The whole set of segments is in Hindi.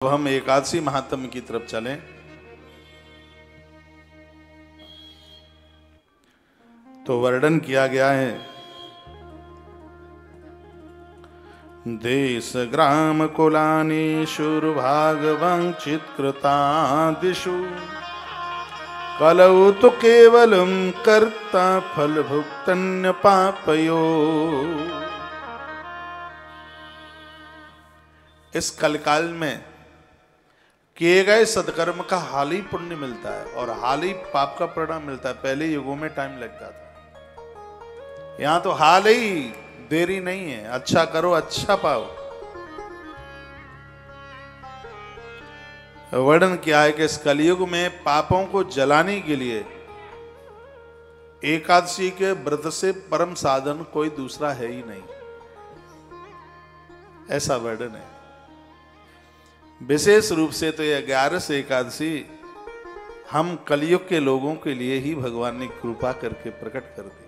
अब हम एकादशी महात्म्य की तरफ चलें। तो वर्णन किया गया है, देश ग्राम कुलानीशुर्भाग वंचित कृतादिषु कलौ तो केवलम कर्ता फल भुक्तन्य पापयो। इस कलकाल में किए गए सदकर्म का हाल ही पुण्य मिलता है और हाल ही पाप का परिणाम मिलता है। पहले युगों में टाइम लगता था, यहां तो हाल ही देरी नहीं है। अच्छा करो अच्छा पाओ। वर्णन किया है कि इस कलयुग में पापों को जलाने के लिए एकादशी के व्रत से परम साधन कोई दूसरा है ही नहीं, ऐसा वर्णन है। विशेष रूप से तो यह 11 एकादशी हम कलयुग के लोगों के लिए ही भगवान ने कृपा करके प्रकट कर दी।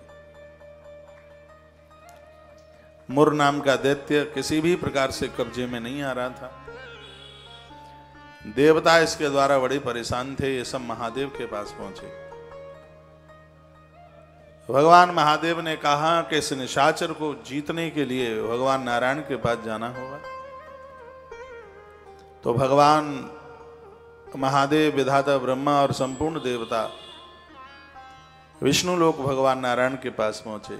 मुर नाम का दैत्य किसी भी प्रकार से कब्जे में नहीं आ रहा था। देवता इसके द्वारा बड़े परेशान थे। ये सब महादेव के पास पहुंचे। भगवान महादेव ने कहा कि इस निशाचर को जीतने के लिए भगवान नारायण के पास जाना होगा। तो भगवान महादेव, विधाता ब्रह्मा और संपूर्ण देवता विष्णु लोक भगवान नारायण के पास पहुंचे,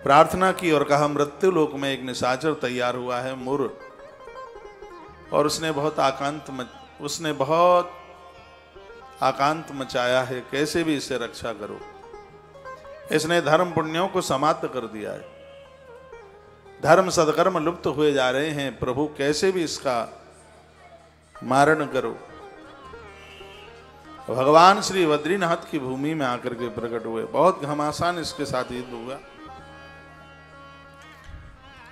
प्रार्थना की और कहा, मृत्यु लोक में एक निशाचर तैयार हुआ है, मुर, और उसने बहुत आकांत मचाया है। कैसे भी इससे रक्षा करो। इसने धर्म पुण्यों को समाप्त कर दिया है। धर्म सदकर्म लुप्त हुए जा रहे हैं। प्रभु कैसे भी इसका मारण करो। भगवान श्री बद्रीनाथ की भूमि में आकर के प्रकट हुए। बहुत घमासान इसके साथ युद्ध हुआ।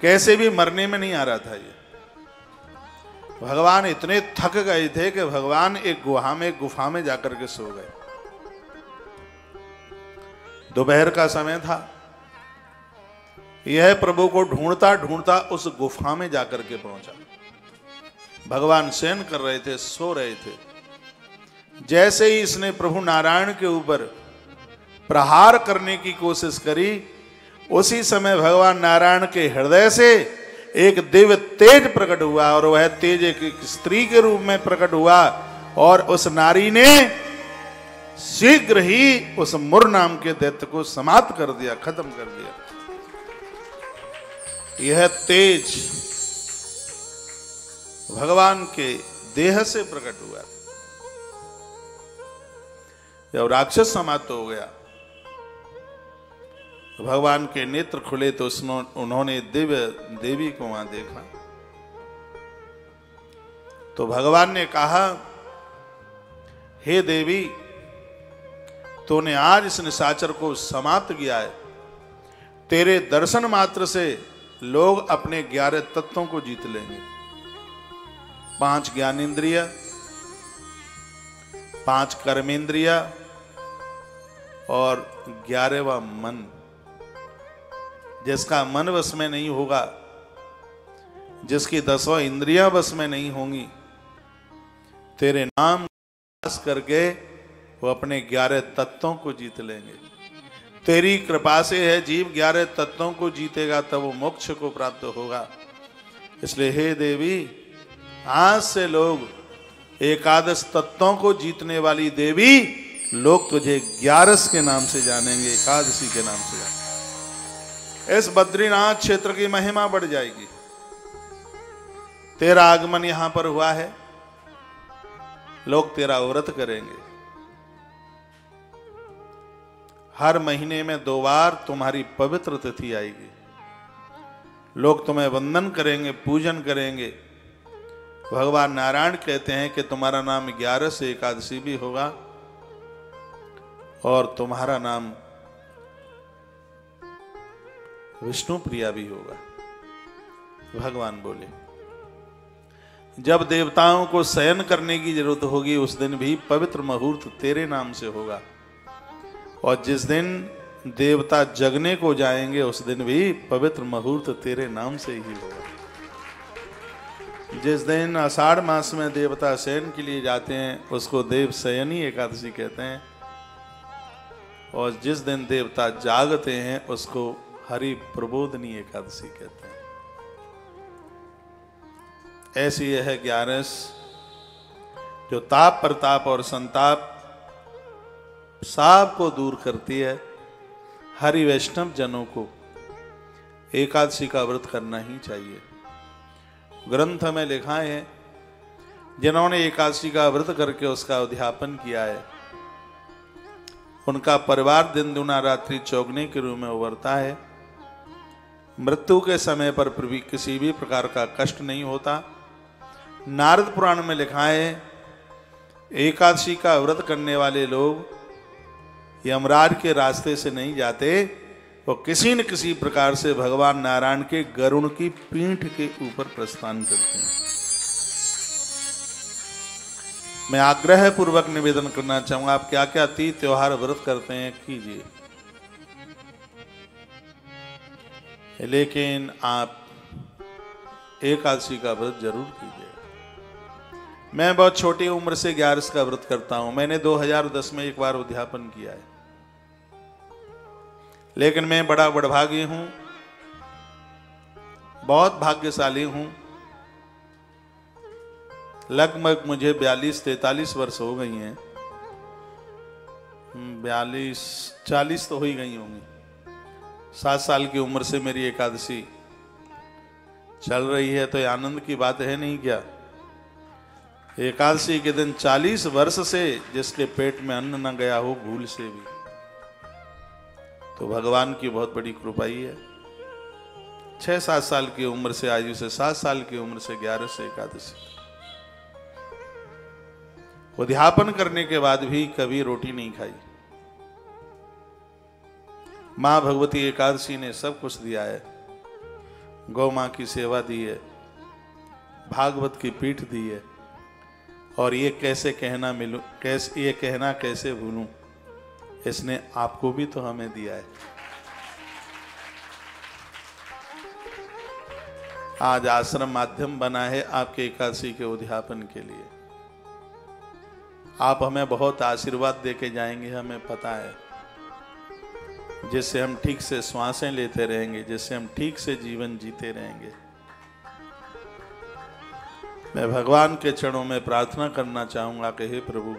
कैसे भी मरने में नहीं आ रहा था ये। भगवान इतने थक गए थे कि भगवान एक गुफा में जाकर के सो गए। दोपहर का समय था। यह प्रभु को ढूंढता ढूंढता उस गुफा में जाकर के पहुंचा। भगवान शयन कर रहे थे, सो रहे थे। जैसे ही इसने प्रभु नारायण के ऊपर प्रहार करने की कोशिश करी, उसी समय भगवान नारायण के हृदय से एक दिव्य तेज प्रकट हुआ और वह तेज एक स्त्री के रूप में प्रकट हुआ और उस नारी ने शीघ्र ही उस मुर नाम के दैत्य को समाप्त कर दिया, खत्म कर दिया। यह तेज भगवान के देह से प्रकट हुआ। जब राक्षस समाप्त हो गया, भगवान के नेत्र खुले तो उन्होंने दिव्य देवी को वहां देखा। तो भगवान ने कहा, हे देवी, तूने आज इस निशाचर को समाप्त किया है। तेरे दर्शन मात्र से लोग अपने 11 तत्वों को जीत लेंगे। 5 ज्ञानेंद्रिय, 5 कर्मेंद्रिय और 11वां मन। जिसका मन वश में नहीं होगा, जिसकी 10वां इंद्रियां वश में नहीं होंगी, तेरे नाम करके वो अपने 11 तत्वों को जीत लेंगे। तेरी कृपा से है जीव 11 तत्वों को जीतेगा तब वो मोक्ष को प्राप्त होगा। इसलिए हे देवी, आज से लोग एकादश तत्वों को जीतने वाली देवी, लोग तुझे 11 के नाम से जानेंगे, एकादशी के नाम से जानेंगे। इस बद्रीनाथ क्षेत्र की महिमा बढ़ जाएगी। तेरा आगमन यहां पर हुआ है, लोग तेरा व्रत करेंगे। हर महीने में 2 बार तुम्हारी पवित्र तिथि आएगी। लोग तुम्हें वंदन करेंगे, पूजन करेंगे। भगवान नारायण कहते हैं कि तुम्हारा नाम 11 एकादशी भी होगा और तुम्हारा नाम विष्णु प्रिया भी होगा। भगवान बोले, जब देवताओं को शयन करने की जरूरत होगी, उस दिन भी पवित्र मुहूर्त तेरे नाम से होगा। और जिस दिन देवता जगने को जाएंगे, उस दिन भी पवित्र मुहूर्त तेरे नाम से ही होगा। जिस दिन आषाढ़ मास में देवता शयन के लिए जाते हैं उसको देव शयनी एकादशी कहते हैं, और जिस दिन देवता जागते हैं उसको हरि प्रबोधनी एकादशी कहते हैं। ऐसी यह 11 जो ताप प्रताप और संताप साप को दूर करती है। हरि वैष्णव जनों को एकादशी का व्रत करना ही चाहिए। ग्रंथ में लिखा है जिन्होंने एकादशी का व्रत करके उसका उद्यापन किया है उनका परिवार दिन दुना रात्रि चौगने के रूप में उभरता है। मृत्यु के समय पर किसी भी प्रकार का कष्ट नहीं होता। नारद पुराण में लिखा है एकादशी का व्रत करने वाले लोग यमराज के रास्ते से नहीं जाते, वो किसी न किसी प्रकार से भगवान नारायण के गरुड़ की पीठ के ऊपर प्रस्थान करते हैं। मैं आग्रह पूर्वक निवेदन करना चाहूंगा, आप क्या क्या तीज त्योहार व्रत करते हैं कीजिए, लेकिन आप एकादशी का व्रत जरूर कीजिए। मैं बहुत छोटी उम्र से 11 का व्रत करता हूं। मैंने 2010 में एक बार उद्यापन किया है, लेकिन मैं बड़ा बड़भागी हूं, बहुत भाग्यशाली हूं। लगभग मुझे 42-43 वर्ष हो गई हैं, 42-40 तो हो ही गई होंगी। 7 साल की उम्र से मेरी एकादशी चल रही है, तो ये आनंद की बात है नहीं क्या? एकादशी के दिन 40 वर्ष से जिसके पेट में अन्न न गया हो भूल से भी, तो भगवान की बहुत बड़ी कृपा ही है। 6-7 साल की उम्र से, आयु से 7 साल की उम्र से 11 से एकादशी उद्यापन करने के बाद भी कभी रोटी नहीं खाई। मां भगवती एकादशी ने सब कुछ दिया है। गौ मां की सेवा दी है, भागवत की पीठ दी है, और ये कैसे कहना मिलूं, ये कहना कैसे भूलूं, इसने आपको भी तो हमें दिया है। आज आश्रम माध्यम बना है आपके एकादशी के उद्यापन के लिए। आप हमें बहुत आशीर्वाद देके जाएंगे, हमें पता है, जिससे हम ठीक से श्वासें लेते रहेंगे, जिससे हम ठीक से जीवन जीते रहेंगे। मैं भगवान के चरणों में प्रार्थना करना चाहूंगा कि हे प्रभु,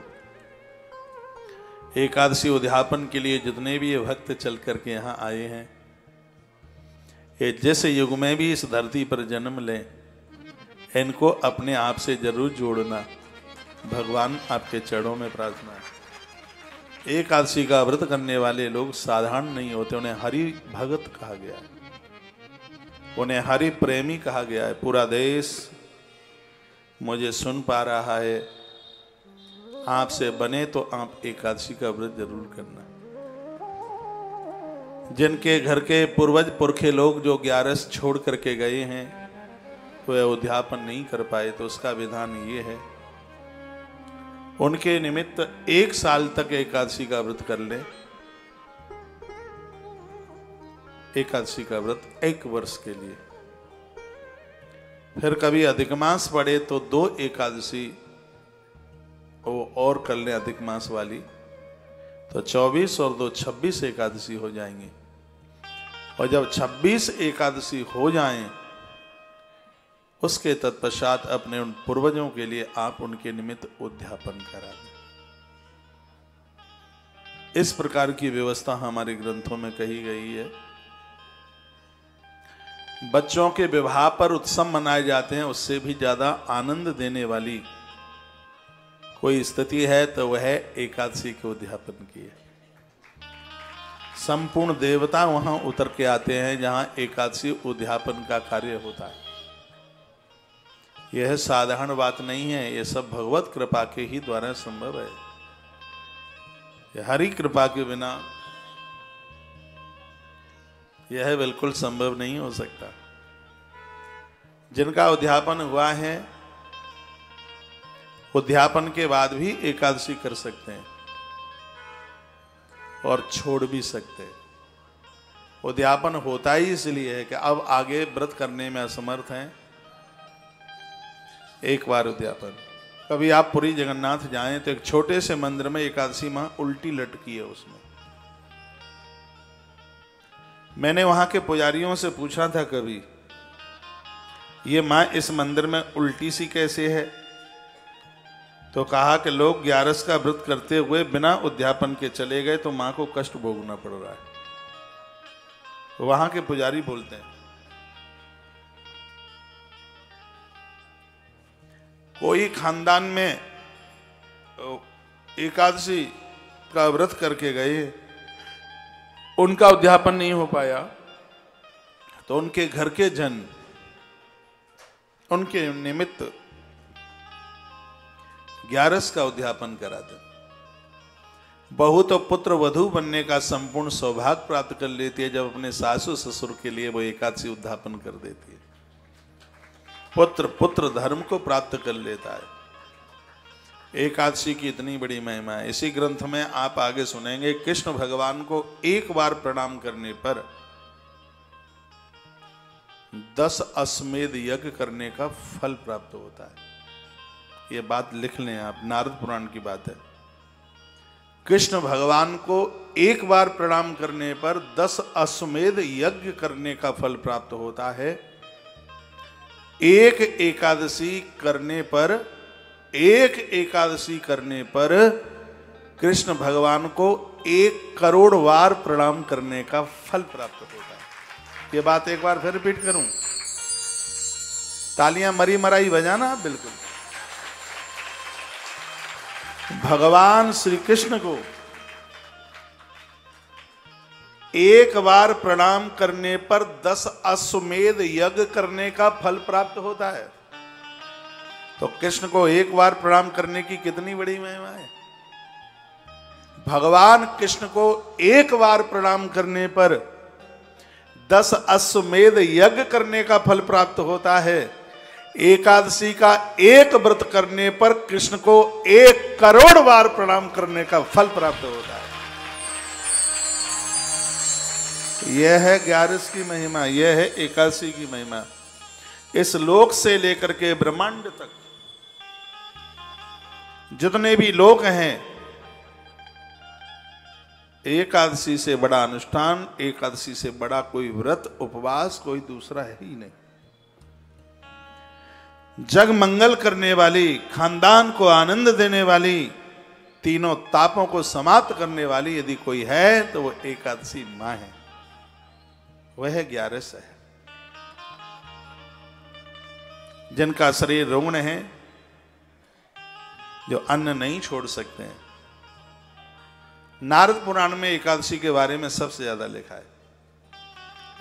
एकादशी उद्यापन के लिए जितने भी ये भक्त चल करके यहाँ आए हैं, ये जिस युग में भी इस धरती पर जन्म लें, इनको अपने आप से जरूर जोड़ना। भगवान आपके चरणों में प्रार्थना है। एकादशी का व्रत करने वाले लोग साधारण नहीं होते, उन्हें हरि भगत कहा गया है, उन्हें हरि प्रेमी कहा गया है। पूरा देश मुझे सुन पा रहा है, आपसे बने तो आप एकादशी का व्रत जरूर करना। जिनके घर के पूर्वज पुरखे लोग जो 11 छोड़ करके गए हैं, वह उद्यापन नहीं कर पाए, तो उसका विधान ये है, उनके निमित्त 1 साल तक एकादशी का व्रत कर ले। एकादशी का व्रत 1 वर्ष के लिए। फिर कभी अधिक मास पड़े तो 2 एकादशी वो और कर ले अधिक मास वाली, तो 24 और 2 26 एकादशी हो जाएंगी। और जब 26 एकादशी हो जाएं, उसके तत्पश्चात अपने उन पूर्वजों के लिए आप उनके निमित्त उद्यापन करा दें। इस प्रकार की व्यवस्था हमारे ग्रंथों में कही गई है। बच्चों के विवाह पर उत्सव मनाए जाते हैं, उससे भी ज्यादा आनंद देने वाली कोई स्थिति है तो वह एकादशी के उद्यापन की है। संपूर्ण देवता वहां उतर के आते हैं जहां एकादशी उद्यापन का कार्य होता है। यह साधारण बात नहीं है, यह सब भगवत कृपा के ही द्वारा संभव है। यह हरि कृपा के बिना यह बिल्कुल संभव नहीं हो सकता। जिनका उद्यापन हुआ है, उद्यापन के बाद भी एकादशी कर सकते हैं और छोड़ भी सकते हैं। उद्यापन होता ही इसलिए है कि अब आगे व्रत करने में असमर्थ हैं, एक बार उद्यापन। कभी आप पुरी जगन्नाथ जाएं तो एक छोटे से मंदिर में एकादशी मां उल्टी लटकी है उसमें। मैंने वहां के पुजारियों से पूछा था कभी, ये मां इस मंदिर में उल्टी सी कैसे है? तो कहा कि लोग 11 का व्रत करते हुए बिना उद्यापन के चले गए तो मां को कष्ट भोगना पड़ रहा है। तो वहां के पुजारी बोलते हैं, कोई खानदान में एकादशी का व्रत करके गए, उनका उद्यापन नहीं हो पाया, तो उनके घर के जन उनके निमित्त 11 का उद्यापन कराते। बहू तो पुत्र वधू बनने का संपूर्ण सौभाग्य प्राप्त कर लेती है जब अपने सासू ससुर के लिए वो एकादशी उद्यापन कर देती है। पुत्र पुत्र धर्म को प्राप्त कर लेता है। एकादशी की इतनी बड़ी महिमा है। इसी ग्रंथ में आप आगे सुनेंगे, कृष्ण भगवान को एक बार प्रणाम करने पर 10 अश्वमेध यज्ञ करने का फल प्राप्त होता है। ये बात लिख लें आप, नारद पुराण की बात है। कृष्ण भगवान को एक बार प्रणाम करने पर 10 अश्वमेध यज्ञ करने का फल प्राप्त होता है। एक एकादशी करने पर कृष्ण भगवान को 1 करोड़ बार प्रणाम करने का फल प्राप्त होता है। ये बात एक बार फिर रिपीट करूं, तालियां मरी मराई बजाना आप बिल्कुल। भगवान श्री कृष्ण को एक बार प्रणाम करने पर 10 अश्वमेध यज्ञ करने का फल प्राप्त होता है। तो कृष्ण को एक बार प्रणाम करने की कितनी बड़ी महिमा है। भगवान कृष्ण को एक बार प्रणाम करने पर 10 अश्वमेध यज्ञ करने का फल प्राप्त होता है। एकादशी का एक व्रत करने पर कृष्ण को 1 करोड़ बार प्रणाम करने का फल प्राप्त होता है। यह है 11 की महिमा, यह है एकादशी की महिमा। इस लोक से लेकर के ब्रह्मांड तक जितने भी लोक हैं, एकादशी से बड़ा अनुष्ठान, एकादशी से बड़ा कोई व्रत उपवास कोई दूसरा है ही नहीं। जग मंगल करने वाली, खानदान को आनंद देने वाली, तीनों तापों को समाप्त करने वाली यदि कोई है तो वो एकादशी मां है। वह 11 है। जिनका शरीर रुग्ण है, जो अन्न नहीं छोड़ सकते हैं। नारद पुराण में एकादशी के बारे में सबसे ज्यादा लिखा है।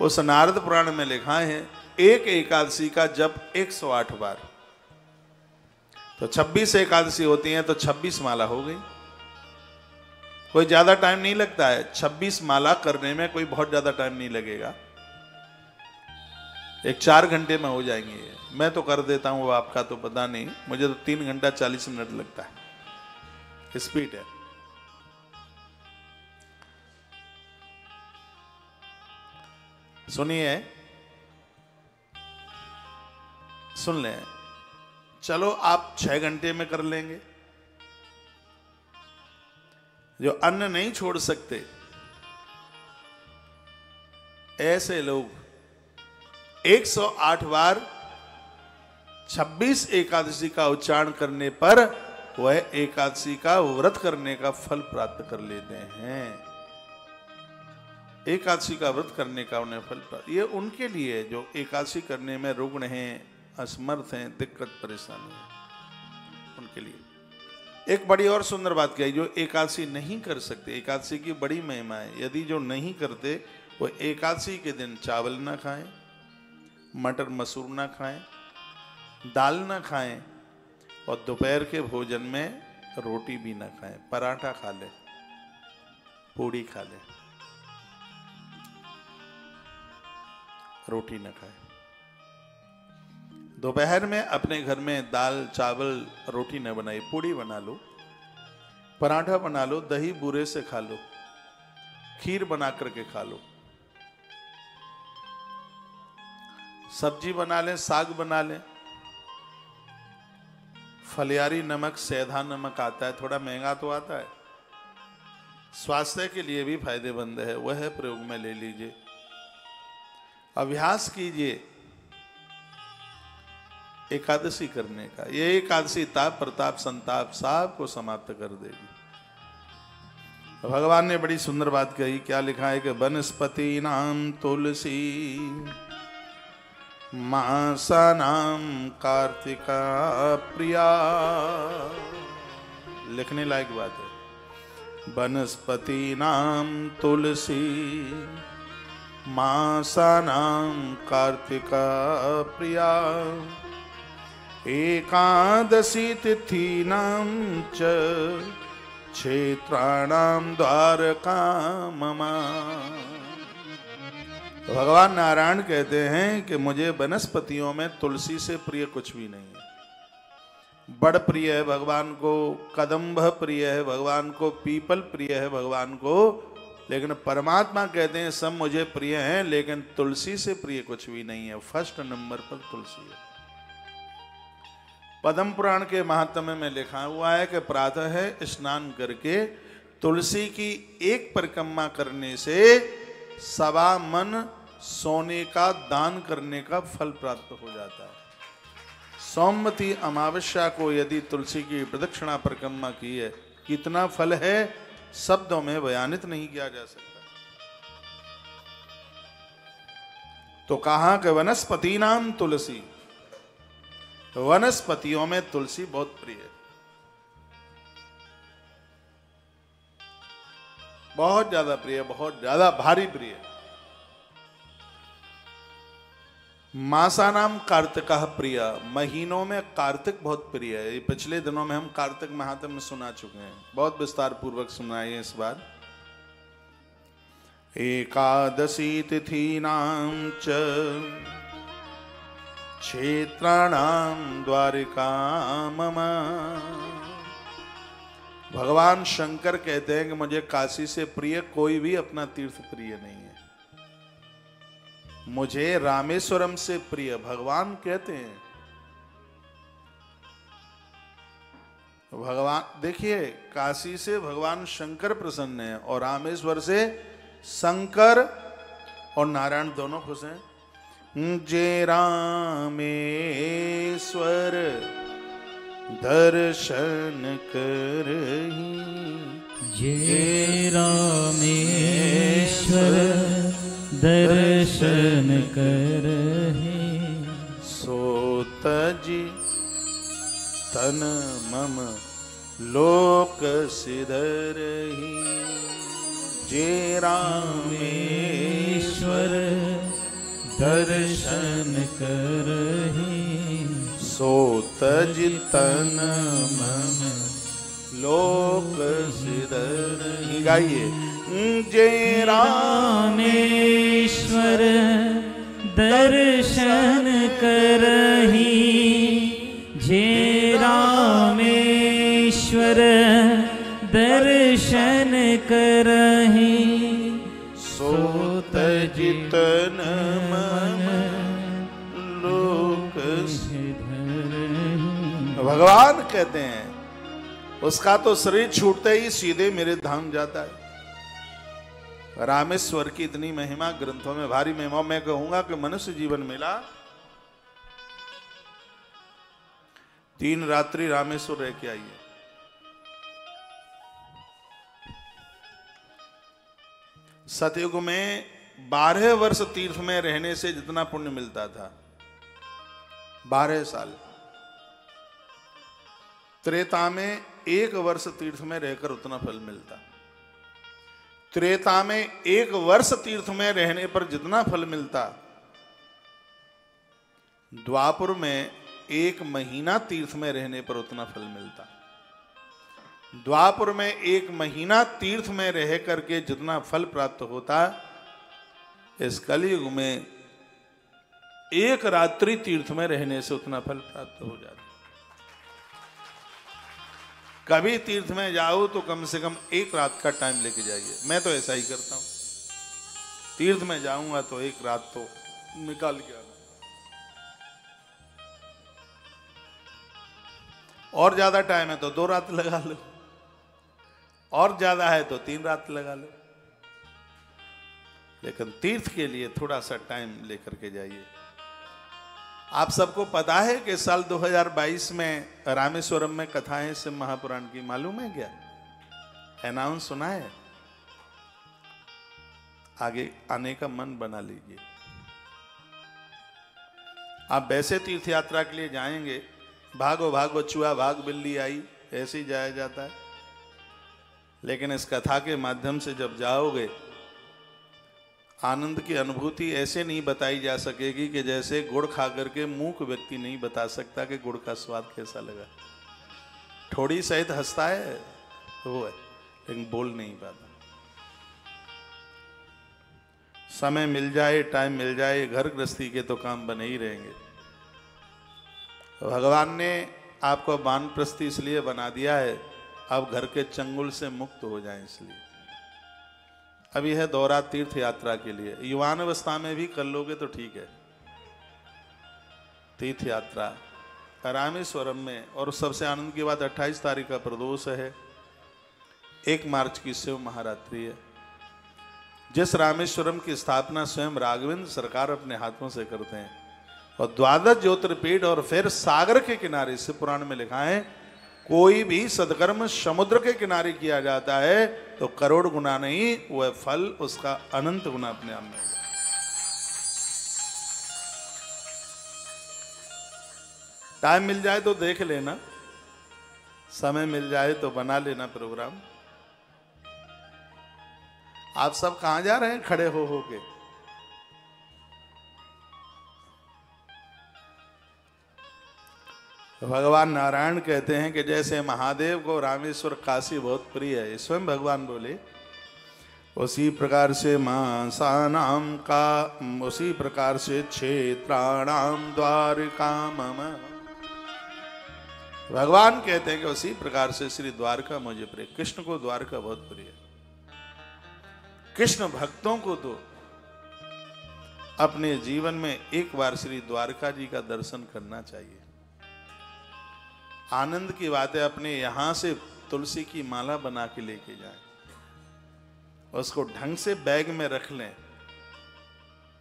उस नारद पुराण में लिखा है, एक एकादशी का जप 108 बार, तो 26 एकादशी होती हैं तो 26 माला हो गई। कोई ज्यादा टाइम नहीं लगता है, 26 माला करने में कोई बहुत ज्यादा टाइम नहीं लगेगा। 4 घंटे में हो जाएंगे। मैं तो कर देता हूं, आपका तो पता नहीं, मुझे तो 3 घंटा 40 मिनट लगता है, स्पीड है। सुनिए, सुन लें। चलो आप 6 घंटे में कर लेंगे। जो अन्न नहीं छोड़ सकते ऐसे लोग 108 बार 26 एकादशी का उच्चारण करने पर वह एकादशी का व्रत करने का फल प्राप्त कर लेते हैं। एकादशी का व्रत करने का उन्हें फल प्राप्त, ये उनके लिए जो एकादशी करने में रुग्ण हैं, असमर्थ हैं, दिक्कत परेशानी है, उनके लिए। एक बड़ी और सुंदर बात क्या है, जो एकादशी नहीं कर सकते, एकादशी की बड़ी महिमा है। यदि जो नहीं करते वो एकादशी के दिन चावल ना खाएं, मटर मसूर ना खाएं, दाल ना खाएं, और दोपहर के भोजन में रोटी भी ना खाएं। पराठा खा लें, पूड़ी खा लें, रोटी ना खाएं। दोपहर में अपने घर में दाल चावल रोटी न बनाई, पूड़ी बना लो, पराठा बना लो, दही बूरे से खा लो, खीर बना करके खा लो, सब्जी बना लें, साग बना लें, फलियारी नमक, सेधा नमक आता है, थोड़ा महंगा तो आता है, स्वास्थ्य के लिए भी फायदेमंद है, वह प्रयोग में ले लीजिए। अभ्यास कीजिए एकादशी करने का। ये एकादशी ताप प्रताप संताप सब को समाप्त कर देगी। भगवान ने बड़ी सुंदर बात कही, क्या लिखा है कि वनस्पति नाम तुलसी मासा नाम कार्तिका प्रिया। लिखने लायक बात है। वनस्पति नाम तुलसी मासा नाम कार्तिका प्रिया एकादशी तिथि नाम च क्षेत्राणाम द्वारका ममा। तो भगवान नारायण कहते हैं कि मुझे वनस्पतियों में तुलसी से प्रिय कुछ भी नहीं है। बड़ प्रिय है भगवान को, कदम्ब प्रिय है भगवान को, पीपल प्रिय है भगवान को, लेकिन परमात्मा कहते हैं सब मुझे प्रिय हैं, लेकिन तुलसी से प्रिय कुछ भी नहीं है। फर्स्ट नंबर पर तुलसी है। पद्म पुराण के महात्म्य में लिखा हुआ है कि प्रातः स्नान करके तुलसी की एक परिक्रमा करने से 1.25 मन सोने का दान करने का फल प्राप्त हो जाता है। सोमवती अमावस्या को यदि तुलसी की प्रदक्षिणा परिक्रमा की है, कितना फल है शब्दों में बयानित नहीं किया जा सकता। तो कहा कि वनस्पति नाम तुलसी, वनस्पतियों में तुलसी बहुत प्रिय है, बहुत ज्यादा प्रिय, बहुत ज्यादा भारी प्रिय। मासा नाम कार्तिका प्रिय, महीनों में कार्तिक बहुत प्रिय है। ये पिछले दिनों में हम कार्तिक महात्म्य सुना चुके हैं, बहुत विस्तार पूर्वक सुनाए इस बार। एकादशी तिथि नाम च क्षेत्राणाम द्वारिका मम। भगवान शंकर कहते हैं कि मुझे काशी से प्रिय कोई भी अपना तीर्थ प्रिय नहीं है, मुझे रामेश्वरम से प्रिय भगवान कहते हैं। भगवान देखिए, काशी से भगवान शंकर प्रसन्न है और रामेश्वर से शंकर और नारायण दोनों खुश हैं। जे रामेश्वर दर्शन करही, जे रामेश्वर दर्शन करहि, सो तजि तन मम लोक सिधरहि। जे रामेश्वर दर्शन करहि, सो तजि तन मम लोक सिधरहि। गाइए। जे रामेश्वर दर्शन करहि, जे रामेश्वर दर्शन करहि, सो तजि तन मम लोक सिधरहि। भगवान कहते हैं उसका तो शरीर छूटते ही सीधे मेरे धाम जाता है। रामेश्वर की इतनी महिमा ग्रंथों में भारी महिमा। मैं कहूंगा कि मनुष्य जीवन मिला, 3 रात्रि रामेश्वर रह के आइए। सतयुग में 12 वर्ष तीर्थ में रहने से जितना पुण्य मिलता था, 12 साल। त्रेता में 1 वर्ष तीर्थ में रहकर उतना फल मिलता। त्रेता में 1 वर्ष तीर्थ में रहने पर जितना फल मिलता, द्वापर में 1 महीना तीर्थ में रहने पर उतना फल मिलता। द्वापर में 1 महीना तीर्थ में रह करके जितना फल प्राप्त होता, इस कलयुग में 1 रात्रि तीर्थ में रहने से उतना फल प्राप्त हो जाता। कभी तीर्थ में जाओ तो कम से कम 1 रात का टाइम लेके जाइए। मैं तो ऐसा ही करता हूं, तीर्थ में जाऊंगा तो 1 रात तो निकाल के आना। और ज्यादा टाइम है तो 2 रात लगा लो, और ज्यादा है तो 3 रात लगा लो, लेकिन तीर्थ के लिए थोड़ा सा टाइम लेकर के जाइए। आप सबको पता है कि साल 2022 में रामेश्वरम में कथाएं शिव महापुराण की, मालूम है क्या? अनाउंस सुना है? आगे आने का मन बना लीजिए। आप वैसे तीर्थ यात्रा के लिए जाएंगे, भागो भागो चूहा भाग बिल्ली आई, ऐसे ही जाया जाता है। लेकिन इस कथा के माध्यम से जब जाओगे, आनंद की अनुभूति ऐसे नहीं बताई जा सकेगी कि जैसे गुड़ खा करके मूक व्यक्ति नहीं बता सकता कि गुड़ का स्वाद कैसा लगा। ठोड़ी सहित हंसता है वो है, लेकिन बोल नहीं पाता। समय मिल जाए, टाइम मिल जाए, घर गृहस्थी के तो काम बने ही रहेंगे। भगवान ने आपको वानप्रस्थी इसलिए बना दिया है, अब घर के चंगुल से मुक्त हो जाएं इसलिए। अब यह दौरा तीर्थ यात्रा के लिए, युवान अवस्था में भी कर लोगे तो ठीक है। तीर्थ यात्रा रामेश्वरम में, और सबसे आनंद की बात 28 तारीख का प्रदोष है, 1 मार्च की शिव महारात्रि है। जिस रामेश्वरम की स्थापना स्वयं राघवेंद्र सरकार अपने हाथों से करते हैं, और 12 ज्योतिर्पीठ, और फिर सागर के किनारे, शिव पुराण में लिखा है कोई भी सदकर्म समुद्र के किनारे किया जाता है तो करोड़ गुना नहीं, वह फल उसका अनंत गुना अपने आप में। टाइम मिल जाए तो देख लेना, समय मिल जाए तो बना लेना प्रोग्राम। आप सब कहां जा रहे हैं खड़े हो के? भगवान नारायण कहते हैं कि जैसे महादेव को रामेश्वर काशी बहुत प्रिय है, स्वयं भगवान बोले, उसी प्रकार से मासानाम का, उसी प्रकार से क्षेत्राणाम द्वारका मम। भगवान कहते हैं कि उसी प्रकार से श्री द्वारका मुझे प्रिय। कृष्ण को द्वारका बहुत प्रिय है। कृष्ण भक्तों को तो अपने जीवन में एक बार श्री द्वारका जी का दर्शन करना चाहिए। आनंद की बात है, अपने यहां से तुलसी की माला बना के लेके जाएं, उसको ढंग से बैग में रख लें,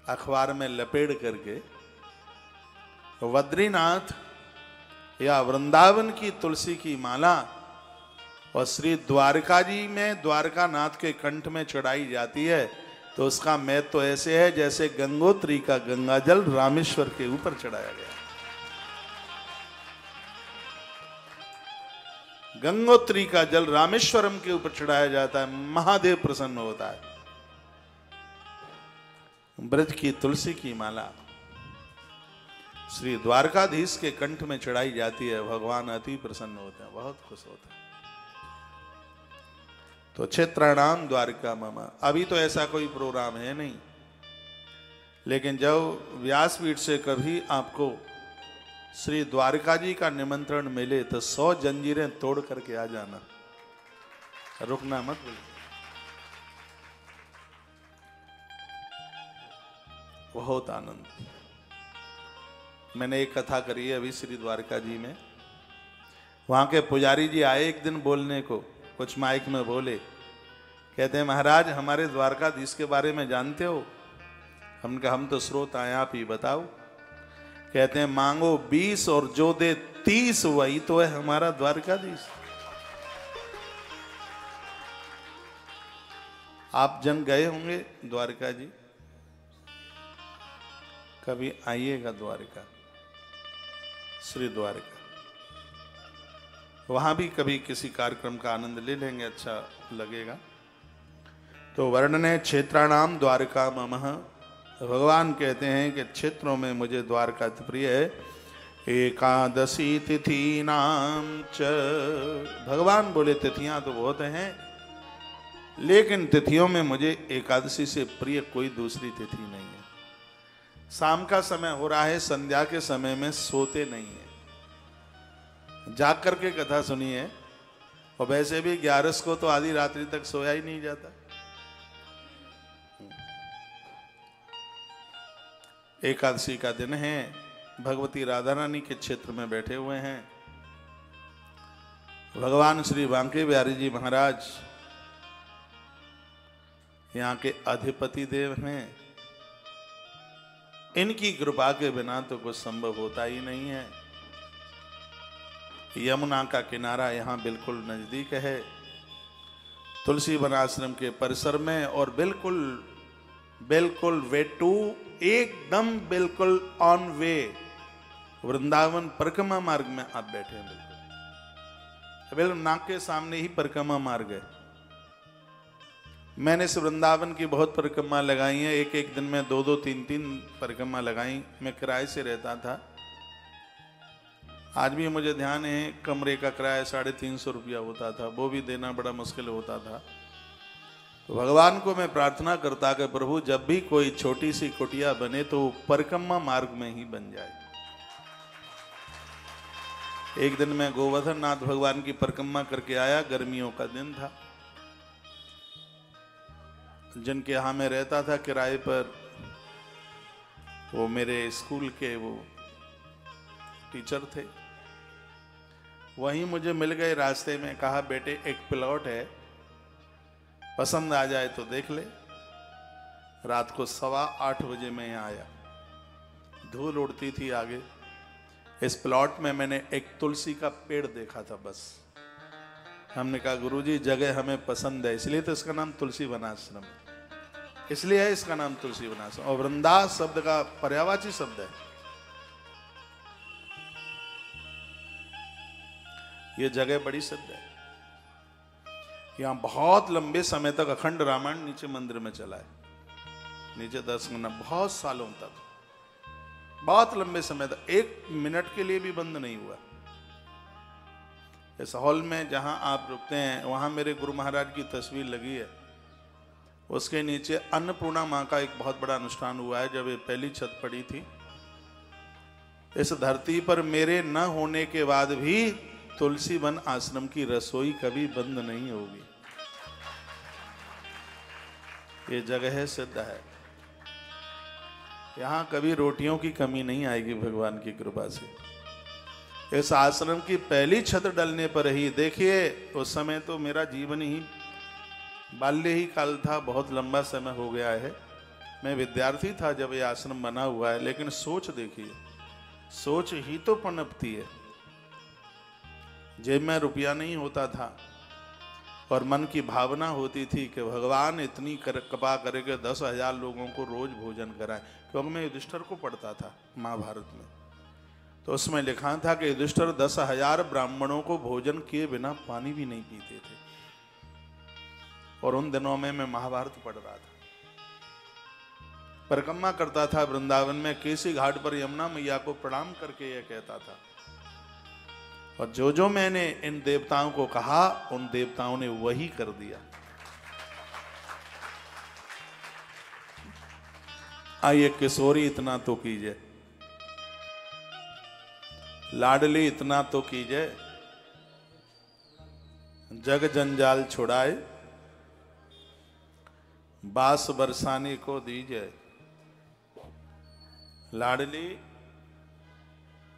अखबार में लपेट करके। बद्रीनाथ या वृंदावन की तुलसी की माला और श्री द्वारका जी में द्वारका नाथ के कंठ में चढ़ाई जाती है, तो उसका महत्व तो ऐसे है जैसे गंगोत्री का गंगाजल रामेश्वर के ऊपर चढ़ाया गया। गंगोत्री का जल रामेश्वरम के ऊपर चढ़ाया जाता है, महादेव प्रसन्न होता है। ब्रज की तुलसी की माला श्री द्वारकाधीश के कंठ में चढ़ाई जाती है, भगवान अति प्रसन्न होते हैं, बहुत खुश होते हैं। तो क्षेत्राणाम द्वारका मम। अभी तो ऐसा कोई प्रोग्राम है नहीं, लेकिन जब व्यासपीठ से कभी आपको श्री द्वारका जी का निमंत्रण मिले तो 100 जंजीरें तोड़ करके आ जाना, रुकना मत बोलिए। बहुत आनंद। मैंने एक कथा करी है अभी श्री द्वारका जी में। वहां के पुजारी जी आए एक दिन बोलने को, कुछ माइक में बोले, कहते हैं महाराज हमारे द्वारकाधीश के बारे में जानते हो? हमने कहा हम तो श्रोता हैं, आप ही बताओ। कहते हैं मांगो 20 और जो दे 30, वही तो है हमारा द्वारकाधीश। आप जन गए होंगे द्वारका जी, कभी आइएगा द्वारका, श्री द्वारका। वहां भी कभी किसी कार्यक्रम का आनंद ले लेंगे, अच्छा लगेगा। तो वर्णन है क्षेत्राणाम द्वारका ममः। भगवान कहते हैं कि क्षेत्रों में मुझे द्वारका प्रिय है। एकादशी तिथि नाम च। भगवान बोले तिथियां तो बहुत हैं, लेकिन तिथियों में मुझे एकादशी से प्रिय कोई दूसरी तिथि नहीं है। शाम का समय हो रहा है, संध्या के समय में सोते नहीं है, जाग करके कथा सुनी है। और वैसे भी 11 को तो आधी रात्रि तक सोया ही नहीं जाता। एकादशी का दिन है, भगवती राधा रानी के क्षेत्र में बैठे हुए हैं, भगवान श्री बांके बिहारी जी महाराज यहाँ के अधिपति देव हैं। इनकी कृपा के बिना तो कुछ संभव होता ही नहीं है। यमुना का किनारा यहाँ बिल्कुल नजदीक है, तुलसी वन आश्रम के परिसर में, और बिल्कुल बिल्कुल वे टू एकदम बिल्कुल ऑन वे वृंदावन परिक्रमा मार्ग में आप बैठे हैं। बिल्कुल नाक के सामने ही परिक्रमा मार्ग है। मैंने इस वृंदावन की बहुत परिक्रमा लगाई है, एक एक दिन में 2-2 3-3 परिक्रमा लगाई। मैं किराए से रहता था, आज भी मुझे ध्यान है कमरे का किराया 350 रुपया होता था, वो भी देना बड़ा मुश्किल होता था। तो भगवान को मैं प्रार्थना करता कि प्रभु जब भी कोई छोटी सी कुटिया बने तो परिक्रमा मार्ग में ही बन जाए। एक दिन मैं गोवर्धन नाथ भगवान की परिक्रमा करके आया, गर्मियों का दिन था। जिनके यहाँ मैं रहता था किराए पर, वो मेरे स्कूल के वो टीचर थे, वहीं मुझे मिल गए रास्ते में। कहा बेटे एक प्लॉट है, पसंद आ जाए तो देख ले। रात को 8:15 बजे मैं यहाँ आया, धूल उड़ती थी आगे। इस प्लॉट में मैंने एक तुलसी का पेड़ देखा था बस। हमने कहा गुरुजी जगह हमें पसंद है, इसलिए तो इसका नाम तुलसी वनाश्रम है, इसलिए है इसका नाम तुलसी वनाश्रम। और वृंदा शब्द का पर्यायवाची शब्द है। ये जगह बड़ी सिद्ध है। यहां बहुत लंबे समय तक अखंड रामायण नीचे मंदिर में चला है, नीचे दर्शन बहुत सालों तक, बहुत लंबे समय तक 1 मिनट के लिए भी बंद नहीं हुआ। इस हॉल में जहां आप रुकते हैं वहां मेरे गुरु महाराज की तस्वीर लगी है। उसके नीचे अन्नपूर्णा माँ का एक बहुत बड़ा अनुष्ठान हुआ है जब ये पहली छत पड़ी थी। इस धरती पर मेरे न होने के बाद भी तुलसी वन आश्रम की रसोई कभी बंद नहीं होगी। ये जगह सिद्ध है, यहां कभी रोटियों की कमी नहीं आएगी भगवान की कृपा से। इस आश्रम की पहली छत डलने पर ही, देखिए उस समय तो मेरा जीवन ही बाल्य ही काल था, बहुत लंबा समय हो गया है। मैं विद्यार्थी था जब ये आश्रम बना हुआ है, लेकिन सोच देखिए, सोच ही तो पनपती है। जेब में रुपया नहीं होता था और मन की भावना होती थी कि भगवान इतनी कृपा करे कि 10,000 लोगों को रोज भोजन कराए। क्योंकि मैं युधिष्ठिर को पढ़ता था महाभारत में, तो उसमें लिखा था कि युधिष्ठिर 10,000 ब्राह्मणों को भोजन किए बिना पानी भी नहीं पीते थे। और उन दिनों में मैं महाभारत पढ़ रहा था, परिक्रमा करता था वृंदावन में। केसी घाट पर यमुना मैया को प्रणाम करके यह कहता था, और जो जो मैंने इन देवताओं को कहा उन देवताओं ने वही कर दिया। आइए किशोरी इतना तो कीजिए, लाडली इतना तो कीजिए, जग जंजाल छुड़ाए बास बरसाने को दीजिए। लाडली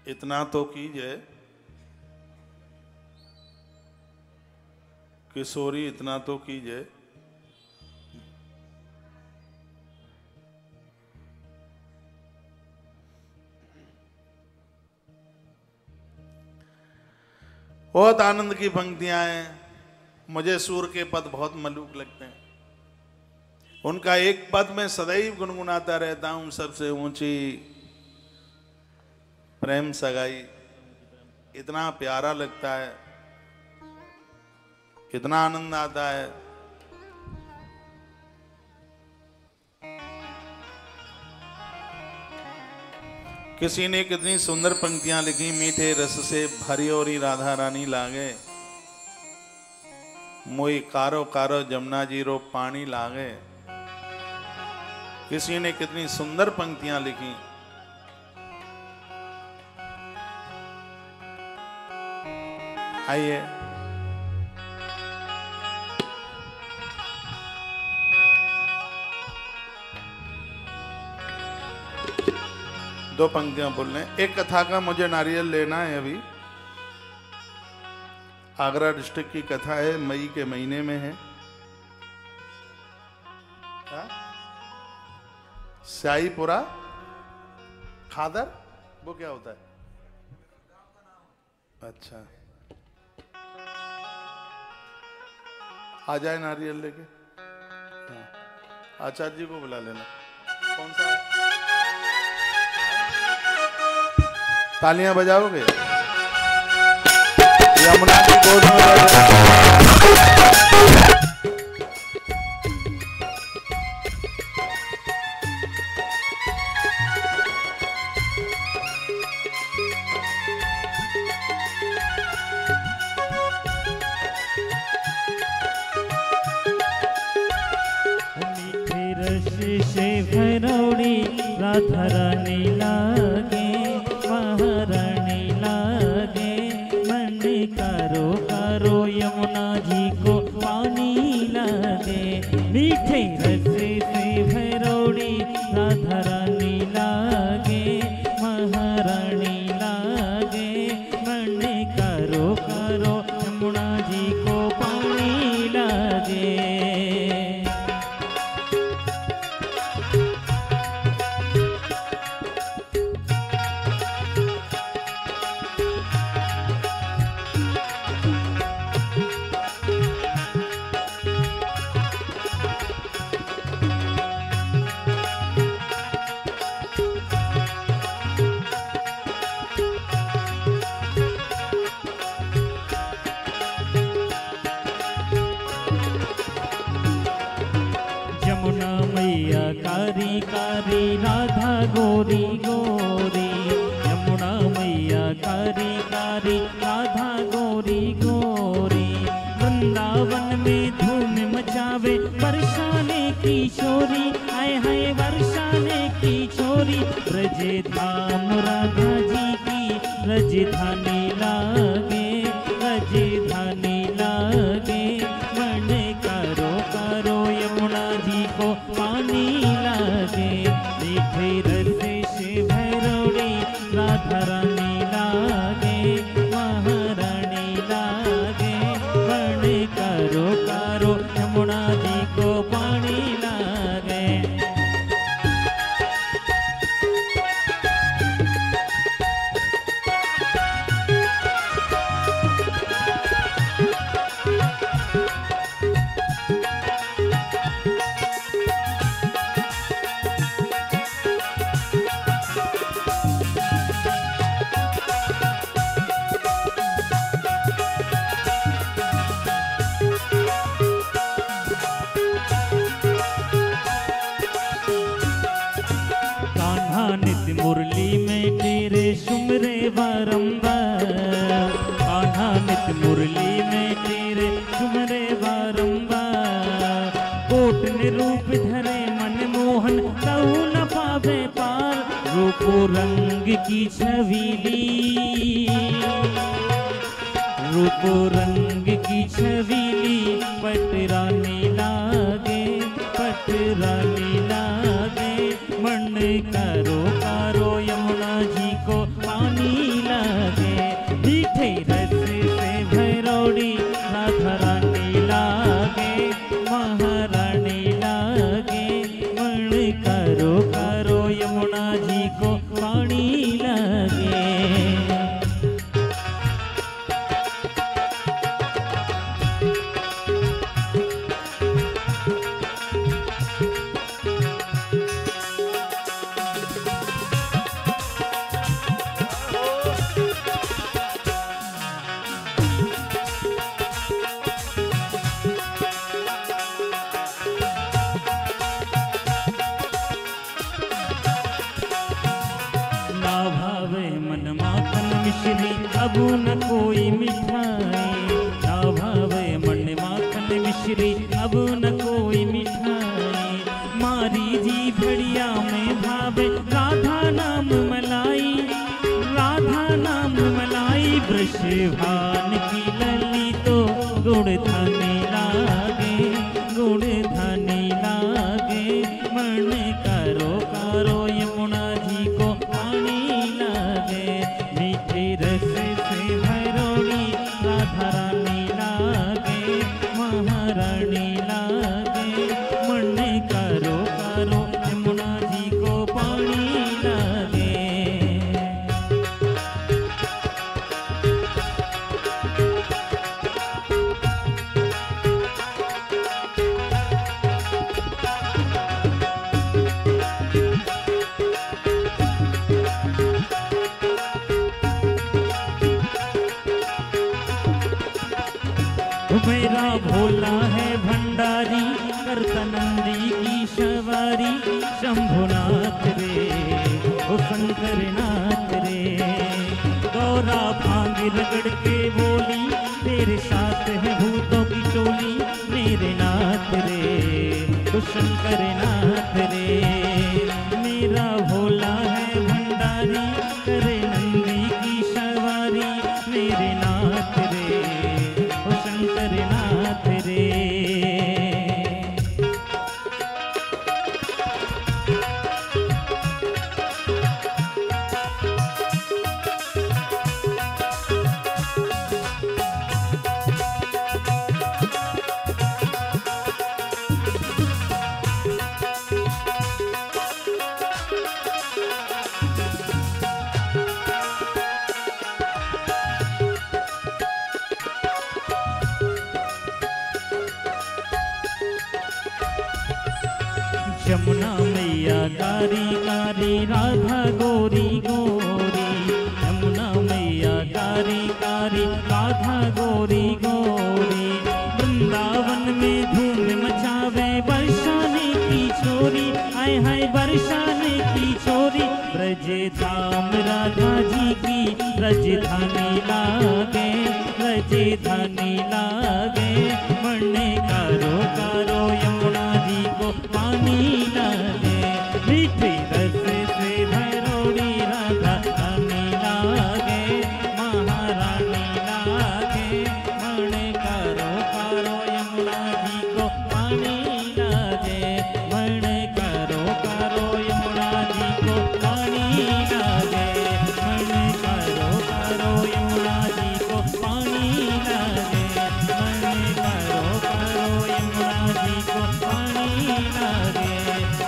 इतना तो कीजिए, किशोरी इतना तो कीजिए। बहुत आनंद की पंक्तियां हैं। मुझे सूर के पद बहुत मलूक लगते हैं। उनका एक पद में सदैव गुनगुनाता रहता हूं, सबसे ऊंची प्रेम सगाई। इतना प्यारा लगता है, कितना आनंद आता है। किसी ने कितनी सुंदर पंक्तियां लिखी, मीठे रस से भरी और राधा रानी लागे, मोई कारो कारो जमुना जी रो पानी लागे। किसी ने कितनी सुंदर पंक्तियां लिखी। आइए दो पंक्तियां बोल रहे हैं। एक कथा का मुझे नारियल लेना है अभी। आगरा डिस्ट्रिक्ट की कथा है, मई के महीने में है। स्याहीपुरा खादर, वो क्या होता है? अच्छा, आ जाए नारियल लेके। हाँ, आचार्य जी को बुला लेना। कौन सा है? तालियां बजाओगे? यमुना की गोद में भरौड़ी राधा रानी लागे, महारानी लागे, मन करो करो यमुना जी को पानी लागे। मीठे रस से भरौड़ी राधा रानी लागे, महारानी लागे, मन करो करो यमुना जी को पानी लागे। यमुना मैया कारी कारी राधा गोरी गोरी, यमुना मैया कारी कारी राधा गोरी गोरी। वृंदावन में धूम मचावे बरसाने की छोरी, आए हाय बरसाने की छोरी। ब्रज धाम राधा जी की राजधानी लागे, राजधानी लागे, मन करो करो यमुना जी को पानी लागे। मीठे रस से भरौड़ी राधा रानी लागे, महारानी लागे, मन करो करो यमुना जी को पानी लागे। नित्य मुरली में तेरे सुमरे बारंबार, कान्हा नित्य मुरली में तेरे सुमरे बारंबार। कोट ने रूप धरे मन मोहन तऊ न पावे पार, रूपो रंग की छबीली, रूपो रंग की छबीली। पटरानी लागे, पटरानी लागे, मन करो करो यमुना जी को पानी लागे। मीठे रस से भरौड़ी राधा रानी लागे, महारानी लागे, मन करो करो यमुना जी को पानी लागे। मिश्री अब न कोई मिठाई, ना भावे मन माखन मिश्री अब न कोई मिठाई। मारी जी बढ़िया में भावे राधा नाम मलाई, राधा नाम मलाई। वृषभान की लली तो गुड़ धनी लागे, गुड़ धनी लागे, मन करो करो यमुना जी को पानी लागे। मीठे रस से भरौड़ी राधा रानी मेरा भोला है भंडारी, करता नंदी की सवारी, शंभुनाथ रे ओ शंकर नाथ रे। गौरा भांग रगड़ के बोली, तेरे साथ है भूतों की टोली, मेरे नाथ रे ओ शंकर नाथ रे। मेरा भोला है भंडारी, करे नंदी की सवारी, मेरे नाथ रे ओ शंकर नाथ रे। यमुना मैया कारी कारी, राधा गोरी गोरी, यमुना मैया कारी कारी, राधा गोरी गोरी। वृंदावन में धूम मचावे, बरसाने की छोरी, हाय हाय बरसाने की छोरी। ब्रज धाम राधा जी की राजधानी लागे, राजधानी लागे। मरने कारो कारो यमुना जी को पानी लागे, मीठे रस से भरोड़ी राधा रानी लागे, महारानी लागे। मरने कारो कारो यमुना जी को पानी लागे, मरने कारो कारो यमुना जी को पानी लागे, मरने कारो कारो यमुना जी को पानी लागे, मरने कारो कारो यमुना जी को पानी लागे,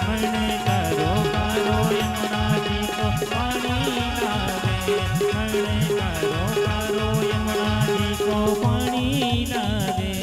मरने कारो कारो यमुना जी को पानी लागे, मरने कारो कारो यमुना जी को पानी लागे।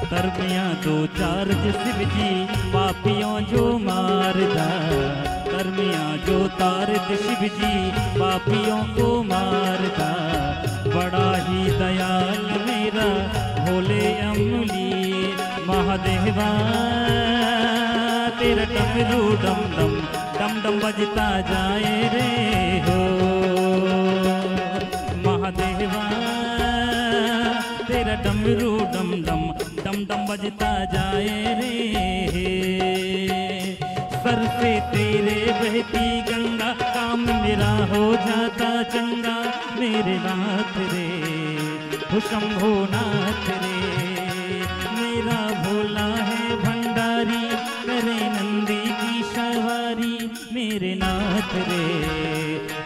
कर्मियाँ दो चार शिव जी, पापियों जो मारदा। कर्मियाँ जो तार शिव जी, पापियों को मारदा। बड़ा ही दयाल मेरा भोले अमली, महादेवा तेरा डमरू डम डम डम डम बजता जाए रे हो। महादेवा तेरा डमरू डम डम डम डम बजता जाए रे। सर से तेरे बहती गंगा, काम मेरा हो जाता चंगा, मेरे नाथ रे हो शंभो नाथ रे। मेरा भोला है भंडारी, करे नंदी की सवारी, मेरे नाथ रे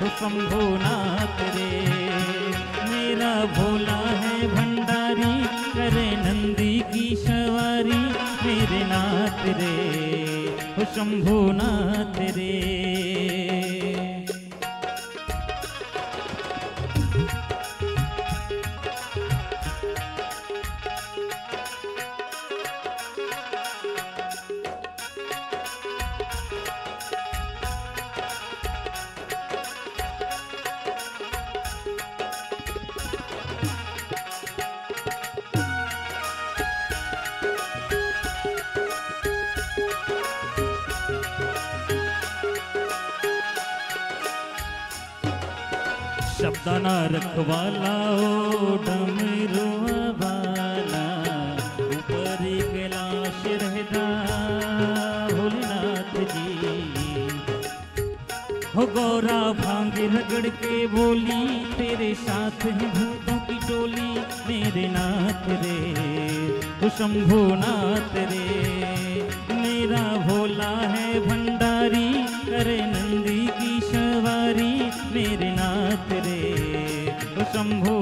हो शंभो नाथ रे। मेरा भोला है भंडारी, करे नंदी की सवारी, मेरे नाथ रे हो शंभो नाथ रे। शब्दाना रखवाला ओ डमरू वाला, ऊपर कैलाश रहता भोलेनाथ जी। हो गौरा भांग रगड़ के बोली, तेरे साथ है भूतों की टोली, मेरे नाथ रे हो शंभो नाथ रे। मेरा भोला है भंडारी, करे नंदी की सवारी, मेरे नाथ रे हो शंभो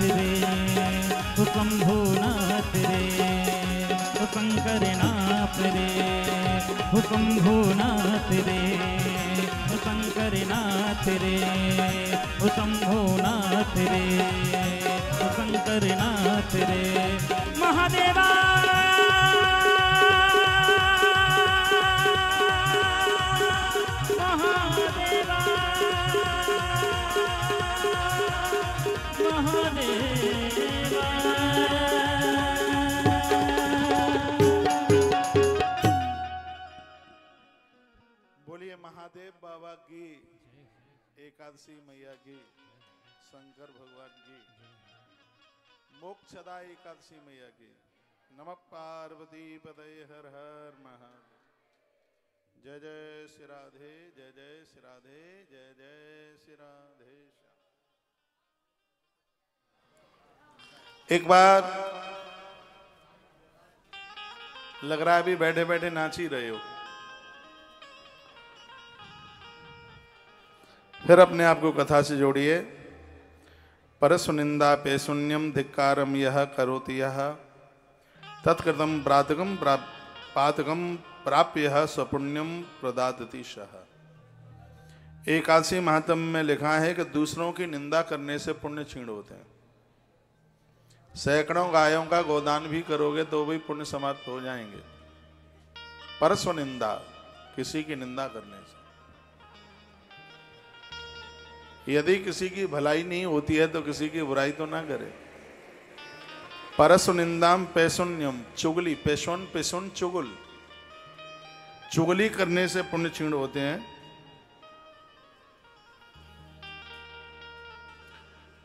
रे, ओ शंभुनाथ रे, ओ शंकरनाथ रे, ओ शंभुनाथ रे, ओ शंकरनाथ रे, ओ शंभुनाथ रे, ओ शंकरनाथ रे। महादेवा महादेवा महादेवा। बोलिए महादेव बाबा की, एकादशी मैया की, शंकर भगवान की, मोक्षदा एकादशी मैया की। नमः पार्वती पतये, हर हर महादेव। जय जय श्री राधे, जय जय श्री राधे, जय जय श्री राधे। एक बार लग रहा है अभी बैठे बैठे नाच ही रहे हो, फिर अपने आप को कथा से जोड़िए। परसुनिंदा पे शून्यम धिक्कारम यह करोति यह तत्कृतम प्रातकम पातकम प्राप्य स्वपुण्यम प्रदादति सह। एकादशी महात्म्य में लिखा है कि दूसरों की निंदा करने से पुण्य क्षीण होते हैं। सैकड़ों गायों का गोदान भी करोगे तो भी पुण्य समाप्त हो जाएंगे। परस्वनिंदा, किसी की निंदा करने से। यदि किसी की भलाई नहीं होती है तो किसी की बुराई तो ना करे। परसुनिंदाम पैशुन्यम, चुगली, पैशुन पैशुन चुगल, चुगली करने से पुण्य क्षीण होते हैं।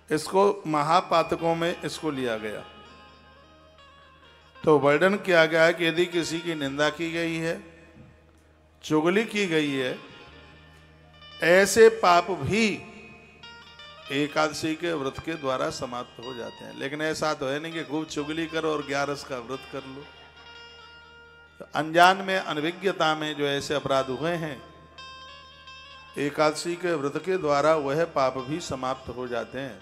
इसको महापातकों में इसको लिया गया, तो वर्णन किया गया है कि यदि किसी की निंदा की गई है, चुगली की गई है, ऐसे पाप भी एकादशी के व्रत के द्वारा समाप्त हो जाते हैं। लेकिन ऐसा तो है नहीं कि खूब चुगली करो और 11 का व्रत कर लो। तो अनजान में, अनभिज्ञता में जो ऐसे अपराध हुए हैं, एकादशी के व्रत के द्वारा वह पाप भी समाप्त हो जाते हैं।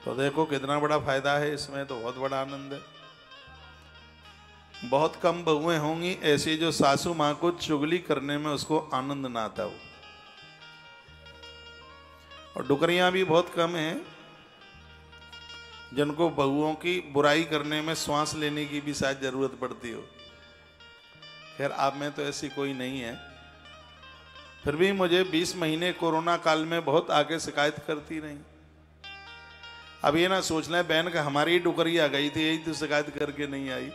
तो देखो कितना बड़ा फायदा है इसमें, तो बहुत बड़ा आनंद है। बहुत कम बहुएं होंगी ऐसी जो सासू मां को चुगली करने में उसको आनंद ना आता हो, और डुकरियां भी बहुत कम हैं जिनको बहुओं की बुराई करने में श्वास लेने की भी शायद जरूरत पड़ती हो। खैर आप में तो ऐसी कोई नहीं है, फिर भी मुझे 20 महीने कोरोना काल में बहुत आगे शिकायत करती रही। अब ये ना सोच लें बहन का हमारी ही डुकरी आ गई थी, यही तो शिकायत करके नहीं आई।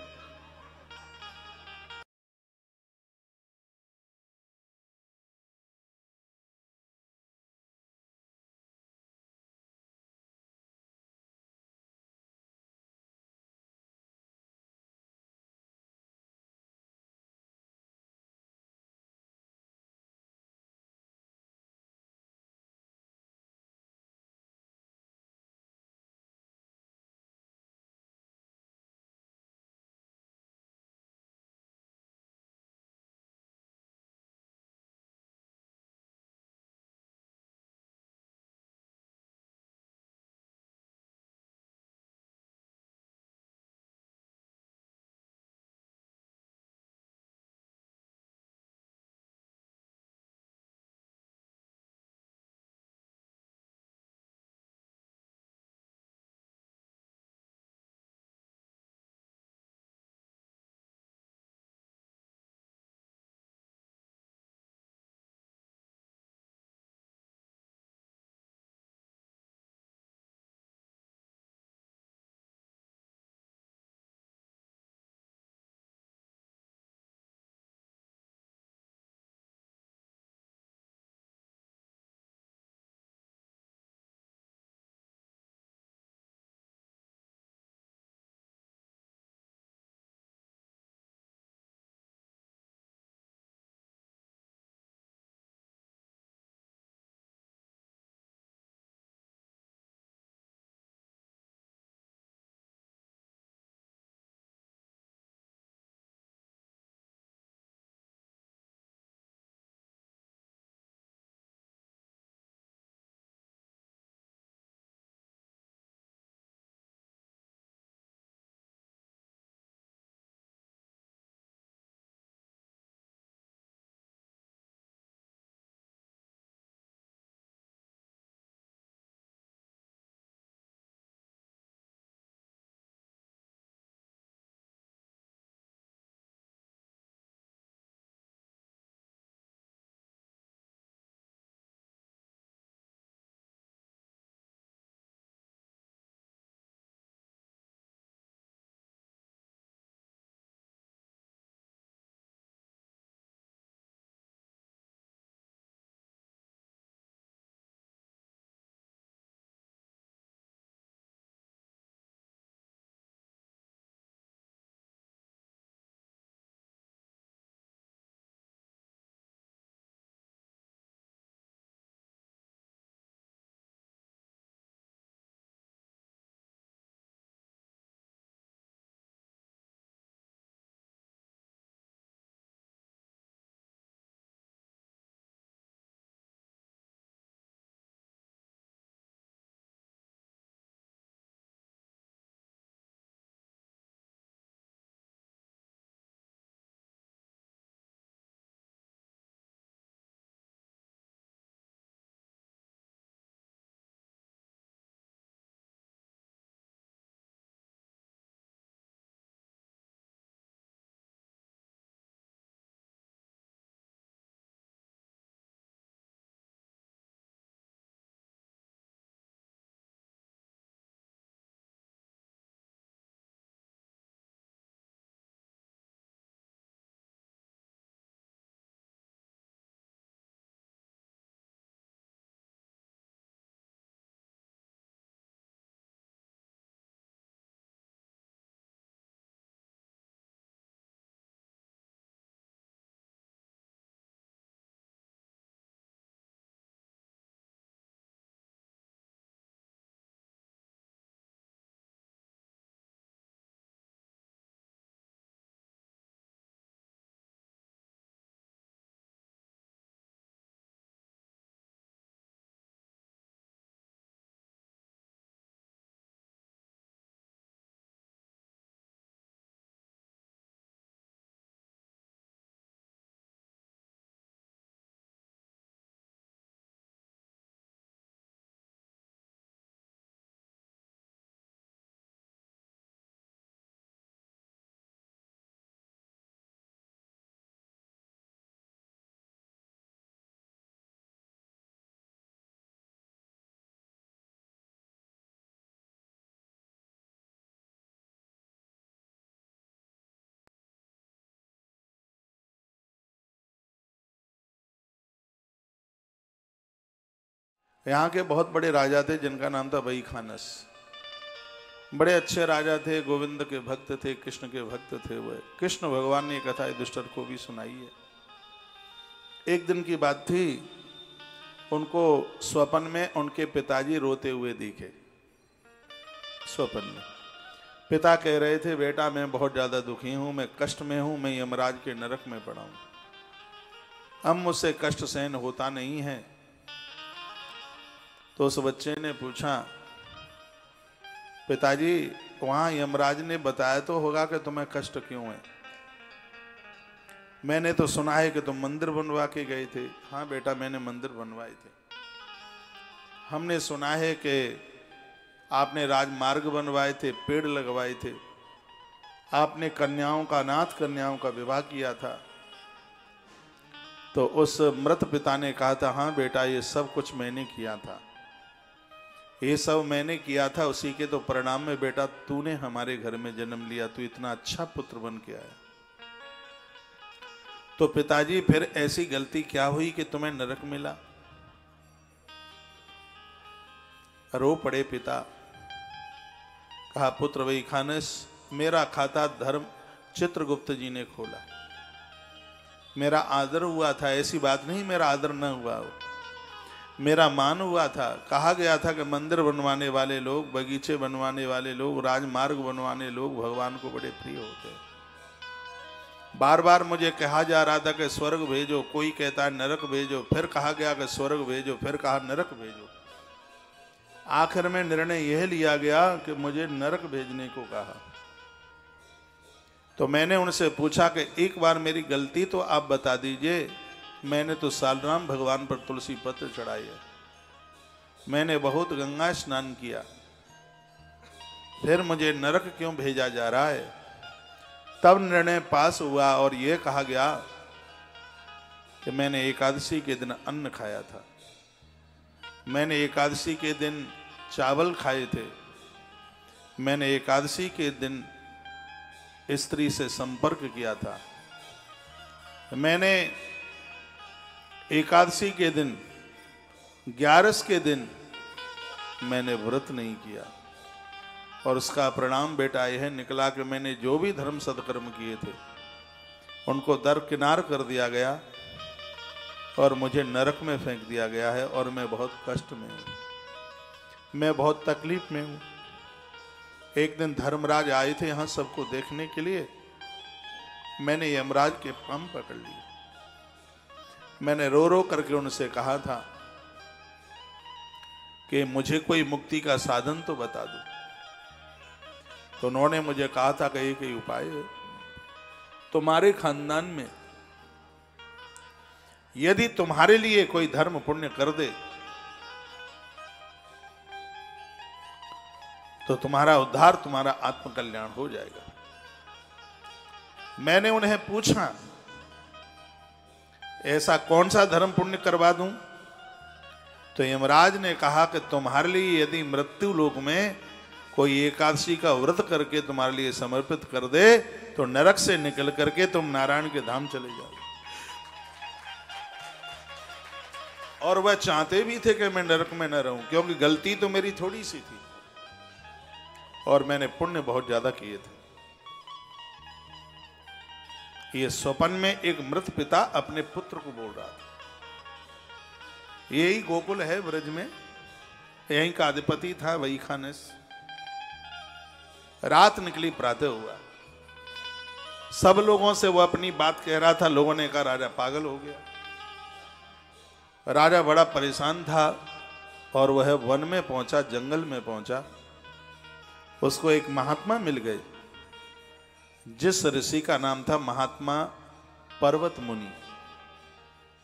यहाँ के बहुत बड़े राजा थे जिनका नाम था वही खानस। बड़े अच्छे राजा थे, गोविंद के भक्त थे, कृष्ण के भक्त थे। वह कृष्ण भगवान ने ये कथा युधिष्ठिर को भी सुनाई है। एक दिन की बात थी, उनको स्वप्न में उनके पिताजी रोते हुए दिखे। स्वप्न में पिता कह रहे थे, बेटा मैं बहुत ज्यादा दुखी हूं, मैं कष्ट में हूं, मैं यमराज के नरक में पड़ा हूं, अब मुझसे कष्ट सहन होता नहीं है। तो उस बच्चे ने पूछा, पिताजी वहां यमराज ने बताया तो होगा कि तुम्हें कष्ट क्यों है? मैंने तो सुना है कि तुम मंदिर बनवा के गए थे। हाँ बेटा, मैंने मंदिर बनवाए थे। हमने सुना है कि आपने राजमार्ग बनवाए थे, पेड़ लगवाए थे, आपने कन्याओं का, अनाथ कन्याओं का विवाह किया था। तो उस मृत पिता ने कहा था, हाँ बेटा ये सब कुछ मैंने किया था, ये सब मैंने किया था, उसी के तो परिणाम में बेटा तूने हमारे घर में जन्म लिया, तू इतना अच्छा पुत्र बन के आया। तो पिताजी फिर ऐसी गलती क्या हुई कि तुम्हें नरक मिला? रो पड़े पिता। कहा, पुत्र वही खानस, मेरा खाता धर्म चित्रगुप्त जी ने खोला, मेरा आदर हुआ था, ऐसी बात नहीं मेरा आदर न हुआ हो, मेरा मान हुआ था। कहा गया था कि मंदिर बनवाने वाले लोग, बगीचे बनवाने वाले लोग, राजमार्ग बनवाने लोग भगवान को बड़े प्रिय होते हैं। बार बार मुझे कहा जा रहा था कि स्वर्ग भेजो, कोई कहता है नरक भेजो, फिर कहा गया कि स्वर्ग भेजो, फिर कहा नरक भेजो। आखिर में निर्णय यह लिया गया कि मुझे नरक भेजने को कहा। तो मैंने उनसे पूछा कि एक बार मेरी गलती तो आप बता दीजिए, मैंने तो सालराम भगवान पर तुलसी पत्र चढ़ाई है, मैंने बहुत गंगा स्नान किया, फिर मुझे नरक क्यों भेजा जा रहा है? तब निर्णय पास हुआ और यह कहा गया कि मैंने एकादशी के दिन अन्न खाया था, मैंने एकादशी के दिन चावल खाए थे, मैंने एकादशी के दिन स्त्री से संपर्क किया था, मैंने एकादशी के दिन, ग्यारस के दिन मैंने व्रत नहीं किया, और उसका परिणाम बेटा यह निकला कि मैंने जो भी धर्म सत्कर्म किए थे उनको दरकिनार कर दिया गया और मुझे नरक में फेंक दिया गया है, और मैं बहुत कष्ट में हूं, मैं बहुत तकलीफ में हूं। एक दिन धर्मराज आए थे यहां सबको देखने के लिए, मैंने यमराज के पांव पकड़ लिए, मैंने रो रो करके उनसे कहा था कि मुझे कोई मुक्ति का साधन तो बता दो। तो उन्होंने मुझे कहा था कि एक ही उपाय है, तुम्हारे खानदान में यदि तुम्हारे लिए कोई धर्म पुण्य कर दे तो तुम्हारा उद्धार, तुम्हारा आत्मकल्याण हो जाएगा। मैंने उन्हें पूछा, ऐसा कौन सा धर्म पुण्य करवा दूं? तो यमराज ने कहा कि तुम्हारे लिए यदि मृत्यु लोक में कोई एकादशी का व्रत करके तुम्हारे लिए समर्पित कर दे तो नरक से निकल करके तुम नारायण के धाम चले जाओ। और वह चाहते भी थे कि मैं नरक में न रहूं, क्योंकि गलती तो मेरी थोड़ी सी थी और मैंने पुण्य बहुत ज्यादा किए थे। ये स्वप्न में एक मृत पिता अपने पुत्र को बोल रहा था। यही गोकुल है ब्रज में, यहीं का अधिपति था वही खानस। रात निकली, प्रातः हुआ, सब लोगों से वो अपनी बात कह रहा था। लोगों ने कहा राजा पागल हो गया। राजा बड़ा परेशान था और वह वन में पहुंचा, जंगल में पहुंचा। उसको एक महात्मा मिल गए जिस ऋषि का नाम था महात्मा पर्वत मुनि।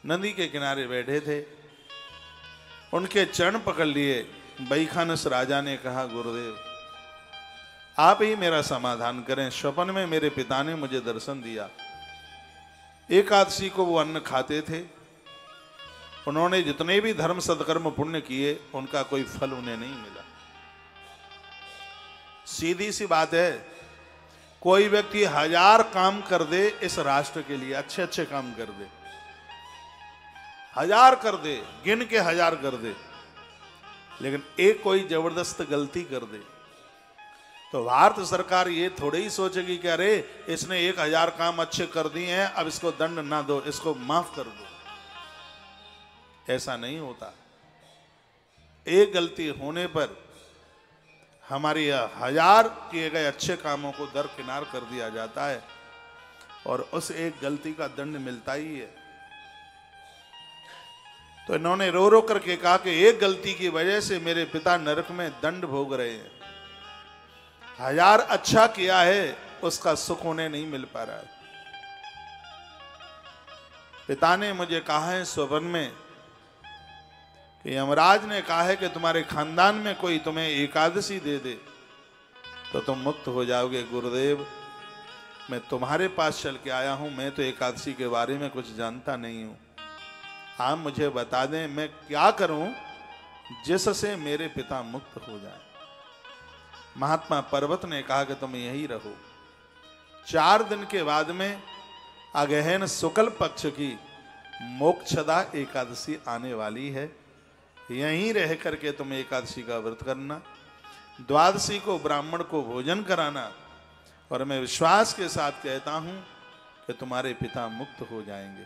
नदी के किनारे बैठे थे, उनके चरण पकड़ लिए। बैखानस राजा ने कहा, गुरुदेव आप ही मेरा समाधान करें। स्वप्न में मेरे पिता ने मुझे दर्शन दिया, एकादशी को वो अन्न खाते थे, उन्होंने जितने भी धर्म सत्कर्म पुण्य किए उनका कोई फल उन्हें नहीं मिला। सीधी सी बात है, कोई व्यक्ति 1000 काम कर दे इस राष्ट्र के लिए, अच्छे अच्छे काम कर दे, 1000 कर दे, गिन के 1000 कर दे, लेकिन एक कोई जबरदस्त गलती कर दे तो भारत सरकार ये थोड़े ही सोचेगी कि अरे इसने 1000 काम अच्छे कर दिए हैं, अब इसको दंड ना दो, इसको माफ कर दो। ऐसा नहीं होता। एक गलती होने पर हमारी 1000 किए गए अच्छे कामों को दरकिनार कर दिया जाता है और उस एक गलती का दंड मिलता ही है। तो इन्होंने रो रो करके कहा कि एक गलती की वजह से मेरे पिता नरक में दंड भोग रहे हैं। 1000 अच्छा किया है, उसका सुख उन्हें नहीं मिल पा रहा है। पिता ने मुझे कहा है स्वप्न में कि यमराज ने कहा है कि तुम्हारे खानदान में कोई तुम्हें एकादशी दे दे तो तुम मुक्त हो जाओगे। गुरुदेव, मैं तुम्हारे पास चल के आया हूं, मैं तो एकादशी के बारे में कुछ जानता नहीं हूं। आप मुझे बता दें मैं क्या करूं जिससे मेरे पिता मुक्त हो जाए। महात्मा पर्वत ने कहा कि तुम यहीं रहो। 4 दिन के बाद में अगहन शुक्ल पक्ष की मोक्षदा एकादशी आने वाली है। यहीं रह करके तुम एकादशी का व्रत करना, द्वादशी को ब्राह्मण को भोजन कराना, और मैं विश्वास के साथ कहता हूं कि तुम्हारे पिता मुक्त हो जाएंगे।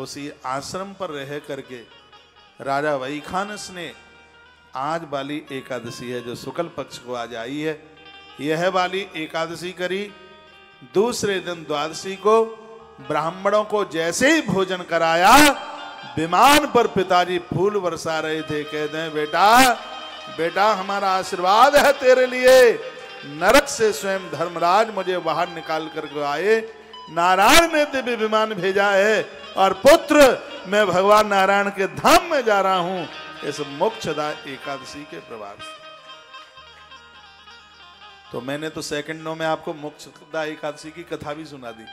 उसी आश्रम पर रह करके राजा वैखानस ने आज वाली एकादशी है जो शुक्ल पक्ष को आज आई है, यह वाली एकादशी करी। दूसरे दिन द्वादशी को ब्राह्मणों को जैसे ही भोजन कराया, विमान पर पिताजी फूल बरसा रहे थे। कहते हैं बेटा बेटा हमारा आशीर्वाद है तेरे लिए। नरक से स्वयं धर्मराज मुझे बाहर निकाल करके आए, नारायण ने दिव्य विमान भेजा है और पुत्र मैं भगवान नारायण के धाम में जा रहा हूं इस मोक्षदा एकादशी के प्रभाव से। तो मैंने तो सेकंडों में आपको मोक्षदा एकादशी की कथा भी सुना दी।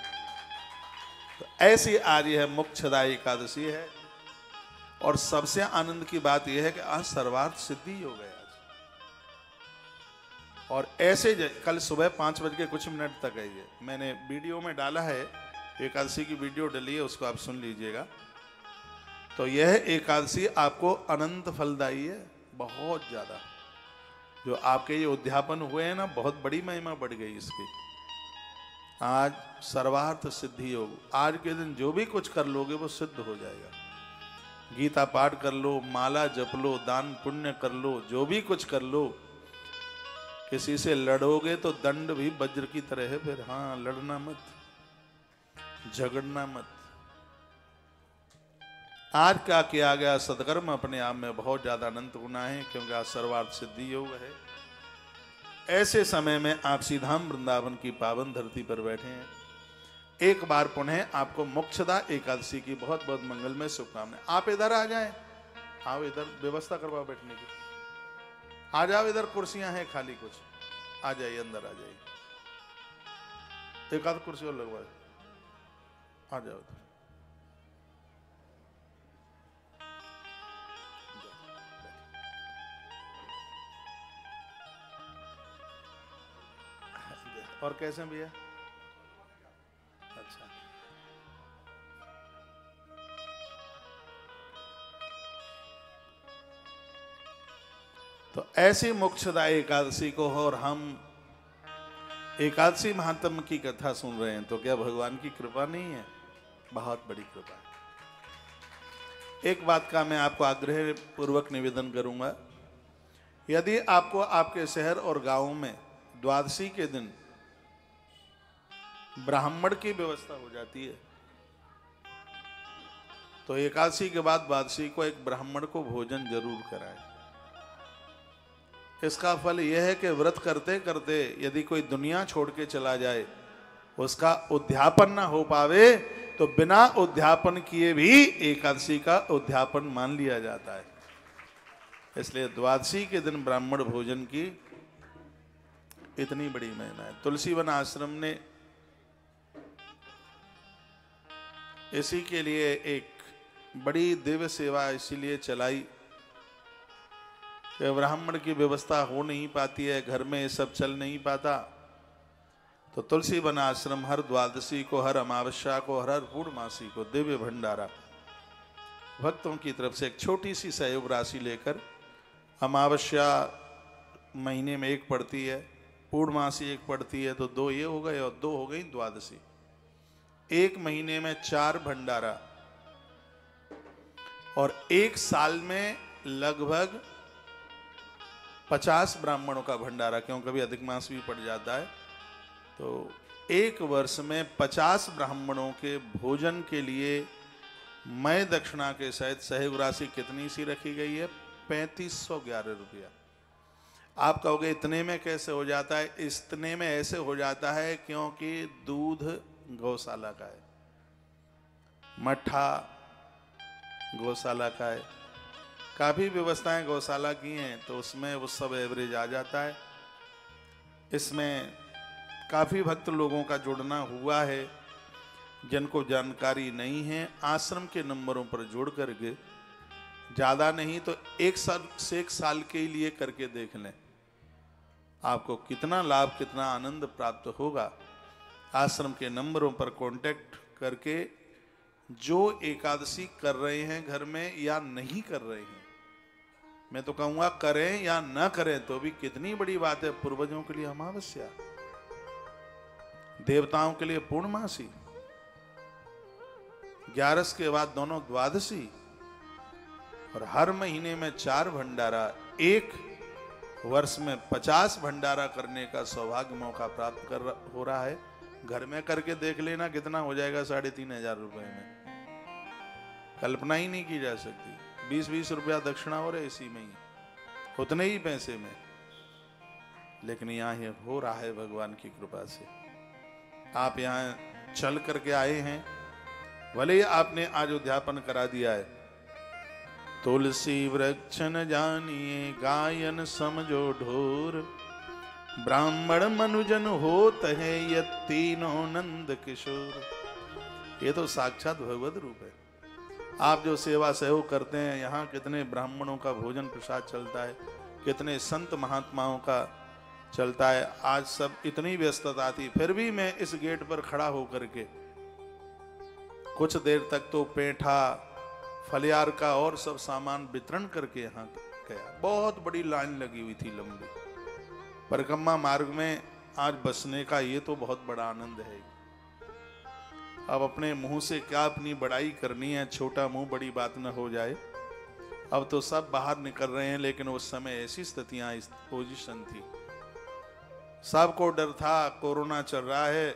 तो ऐसी आज यह मोक्षदा एकादशी है और सबसे आनंद की बात यह है कि आज सर्वार्थ सिद्धि हो गया। और ऐसे कल सुबह 5 कुछ मिनट तक है, ये मैंने वीडियो में डाला है, एकादशी की वीडियो डली है, उसको आप सुन लीजिएगा। तो यह एकादशी आपको अनंत फलदायी है, बहुत ज्यादा। जो आपके ये उद्यापन हुए हैं ना, बहुत बड़ी महिमा बढ़ गई इसकी। आज सर्वार्थ सिद्धि योग, आज के दिन जो भी कुछ कर लोगे वो सिद्ध हो जाएगा। गीता पाठ कर लो, माला जप लो, दान पुण्य कर लो, जो भी कुछ कर लो। किसी से लड़ोगे तो दंड भी वज्र की तरह है, फिर हाँ लड़ना मत, झगड़ना मत। आज क्या किया गया सदकर्म अपने आप में बहुत ज्यादा अनंत गुना है, क्योंकि आज सर्वार्थ सिद्धि योग है। ऐसे समय में आप सीधाम वृंदावन की पावन धरती पर बैठे हैं। एक बार पुनः आपको मोक्षदा एकादशी की बहुत बहुत मंगलमय शुभकामनाएं। आप इधर आ जाएं, आओ इधर व्यवस्था करवाओ बैठने की। आ जाओ, इधर कुर्सियां हैं खाली कुछ, आ जाइए अंदर आ जाइए। एक आध कुर्सी और लगवाए, आ जाओ इधर। और कैसे भैया? अच्छा, तो ऐसी मोक्षदा एकादशी को हो और हम एकादशी महात्म की कथा सुन रहे हैं, तो क्या भगवान की कृपा नहीं है? बहुत बड़ी कृपा है। एक बात का मैं आपको आग्रह पूर्वक निवेदन करूंगा, यदि आपको आपके शहर और गांवों में द्वादशी के दिन ब्राह्मण की व्यवस्था हो जाती है, तो एकादशी के बाद द्वादशी को एक ब्राह्मण को भोजन जरूर कराएं। इसका फल यह है कि व्रत करते करते यदि कोई दुनिया छोड़ के चला जाए, उसका उद्यापन ना हो पावे, तो बिना उद्यापन किए भी एकादशी का उद्यापन मान लिया जाता है। इसलिए द्वादशी के दिन ब्राह्मण भोजन की इतनी बड़ी महिमा है। तुलसीवन आश्रम ने इसी के लिए एक बड़ी दिव्य सेवा इसीलिए चलाई कि ब्राह्मण की व्यवस्था हो नहीं पाती है, घर में ये सब चल नहीं पाता, तो तुलसीवन आश्रम हर द्वादशी को, हर अमावस्या को, हर पूर्णमासी को दिव्य भंडारा भक्तों की तरफ से एक छोटी सी सहयोग राशि लेकर अमावस्या महीने में एक पड़ती है, पूर्णमासी एक पड़ती है, तो 2 ये हो गए और 2 हो गई द्वादशी। एक महीने में 4 भंडारा और एक साल में लगभग 50 ब्राह्मणों का भंडारा, क्यों कभी अधिक मास भी पड़ जाता है। तो एक वर्ष में 50 ब्राह्मणों के भोजन के लिए मैं दक्षिणा के सहित सहयोग राशि कितनी सी रखी गई है? 3511 रुपया। आप कहोगे इतने में कैसे हो जाता है? इतने में ऐसे हो जाता है क्योंकि दूध गौशाला का है, मट्ठा गौशाला का है, काफ़ी व्यवस्थाएं गौशाला की हैं, तो उसमें वो सब एवरेज आ जाता है। इसमें काफ़ी भक्त लोगों का जुड़ना हुआ है। जिनको जानकारी नहीं है, आश्रम के नंबरों पर जुड़ करके, ज़्यादा नहीं तो 1 साल से 1 साल के लिए करके देख लें, आपको कितना लाभ, कितना आनंद प्राप्त होगा। आश्रम के नंबरों पर कांटेक्ट करके जो एकादशी कर रहे हैं घर में या नहीं कर रहे हैं, मैं तो कहूँगा करें या ना करें तो भी कितनी बड़ी बात है। पूर्वजों के लिए अमावस्या, देवताओं के लिए पूर्णमासी, 11 के बाद दोनों द्वादशी, और हर महीने में 4 भंडारा, एक वर्ष में 50 भंडारा करने का सौभाग्य मौका प्राप्त हो रहा है। घर में करके देख लेना कितना हो जाएगा 3500 रुपए में, कल्पना ही नहीं की जा सकती। 20-20 रुपया दक्षिणा हो रहे इसी में ही, उतने ही पैसे में, लेकिन यहाँ ये हो रहा है भगवान की कृपा से। आप यहाँ चल करके आए हैं, भले ही आपने आज उद्यापन करा दिया है। तुलसी वृक्ष न जानिए गायन समझो ढोर, ब्राह्मण मनुजन होत है ये तीनों नंद किशोर। ये तो साक्षात भगवत रूप है। आप जो सेवा सहयोग करते हैं, यहाँ कितने ब्राह्मणों का भोजन प्रसाद चलता है, कितने संत महात्माओं का चलता है। आज सब इतनी व्यस्तता थी, फिर भी मैं इस गेट पर खड़ा होकर के कुछ देर तक तो पेठा, फलियार का और सब सामान वितरण करके यहाँ गया। बहुत बड़ी लाइन लगी हुई थी लंबी। परिक्रमा मार्ग में आज बसने का ये तो बहुत बड़ा आनंद है। अब अपने मुंह से क्या अपनी बड़ाई करनी है, छोटा मुंह बड़ी बात न हो जाए। अब तो सब बाहर निकल रहे हैं, लेकिन उस समय ऐसी स्थितियां, इस पोजीशन थी, सबको डर था कोरोना चल रहा है,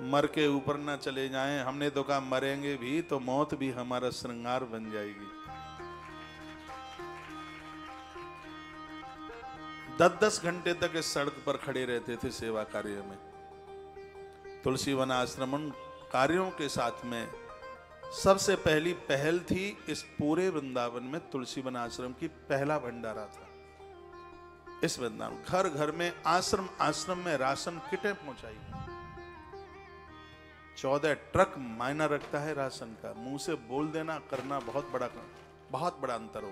मर के ऊपर ना चले जाएं। हमने तो कहा मरेंगे भी तो मौत भी हमारा श्रृंगार बन जाएगी। 10-10 घंटे तक इस सड़क पर खड़े रहते थे सेवा कार्य में। तुलसी वन आश्रम कार्यों के साथ में सबसे पहली पहल थी। इस पूरे वृंदावन में तुलसी वन आश्रम की पहला भंडारा था। इस वृंदावन घर घर में, आश्रम आश्रम में राशन किटें पहुंचाई। 14 ट्रक मायना रखता है राशन का। मुंह से बोल देना, करना बहुत बड़ा अंतर हो।